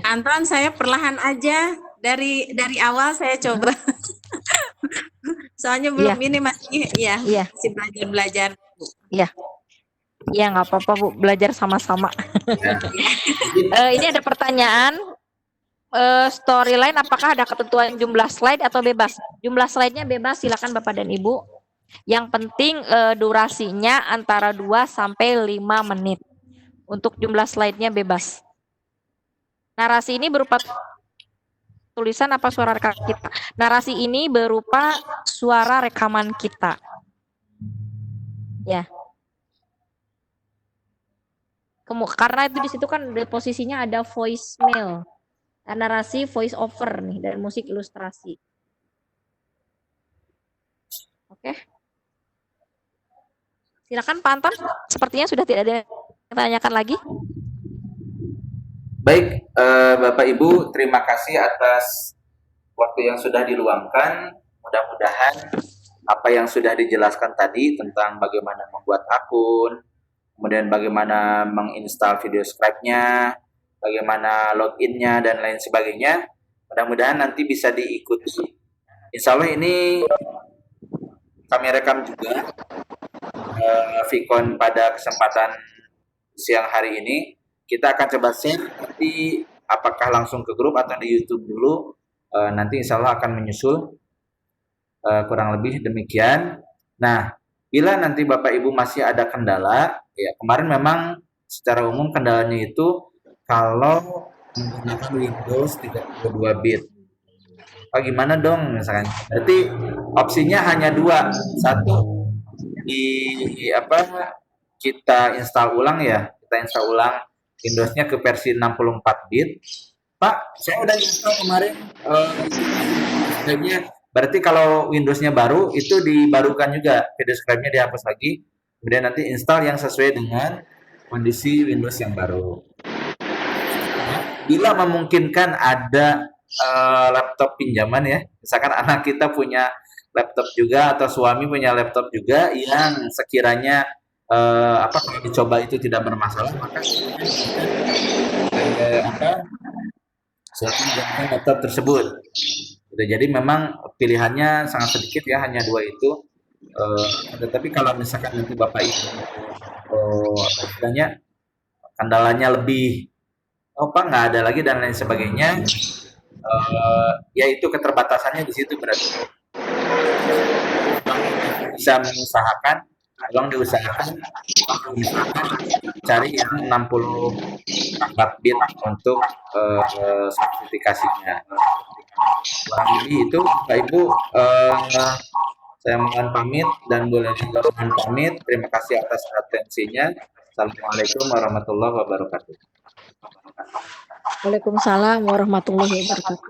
Anton, saya perlahan aja dari awal saya coba. Soalnya belum ini masih Iya. masih belajar. Iya. Iya, nggak apa-apa Bu, belajar sama-sama. Ini ada pertanyaan, storyline apakah ada ketentuan jumlah slide atau bebas? Jumlah slide-nya bebas, silakan Bapak dan Ibu. Yang penting durasinya antara 2 sampai 5 menit. Untuk jumlah slide-nya bebas. Narasi ini berupa tulisan apa suara rekaman kita? Narasi ini berupa suara rekaman kita. Ya. Karena itu di situ kan posisinya ada voicemail, narasi voice over nih, dan musik ilustrasi. Oke. Silakan Pak Anton, sepertinya sudah tidak ada yang ditanyakan lagi. Baik, Bapak Ibu, terima kasih atas waktu yang sudah diluangkan. Mudah-mudahan apa yang sudah dijelaskan tadi tentang bagaimana membuat akun, kemudian bagaimana menginstal video scribe-nya, bagaimana login-nya, dan lain sebagainya, mudah-mudahan nanti bisa diikuti Insya Allah ini kami rekam juga Vicon pada kesempatan siang hari ini. Kita akan coba share nanti apakah langsung ke grup atau di YouTube dulu. Nanti insya Allah akan menyusul, kurang lebih demikian. Nah, bila nanti Bapak Ibu masih ada kendala, ya kemarin memang secara umum kendalanya itu kalau menggunakan Windows 32 bit. Oh, gimana dong misalkan? Berarti opsinya hanya dua. Satu, kita install ulang ya. Kita install ulang Windows-nya ke versi 64 bit. Pak, saya udah install kemarin video. Berarti kalau Windows-nya baru, itu dibarukan juga. Video describe-nya dihapus lagi. Kemudian nanti install yang sesuai dengan kondisi Windows yang baru. Bila memungkinkan ada laptop pinjaman ya, misalkan anak kita punya laptop juga atau suami punya laptop juga yang sekiranya kalau dicoba itu tidak bermasalah, maka silakan gunakan laptop tersebut. Jadi memang pilihannya sangat sedikit ya, hanya dua itu. Tetapi kalau misalkan nanti Bapak Ibu kendalanya lebih Pak nggak ada lagi dan lain sebagainya, yaitu keterbatasannya di situ berarti bisa mengusahakan, tolong diusahakan cari yang 64 bit untuk sertifikasinya. Kurang lebih itu Pak Ibu, saya mohon pamit dan boleh mohon pamit. Terima kasih atas atensinya. Assalamualaikum warahmatullahi wabarakatuh. Waalaikumsalam warahmatullahi wabarakatuh.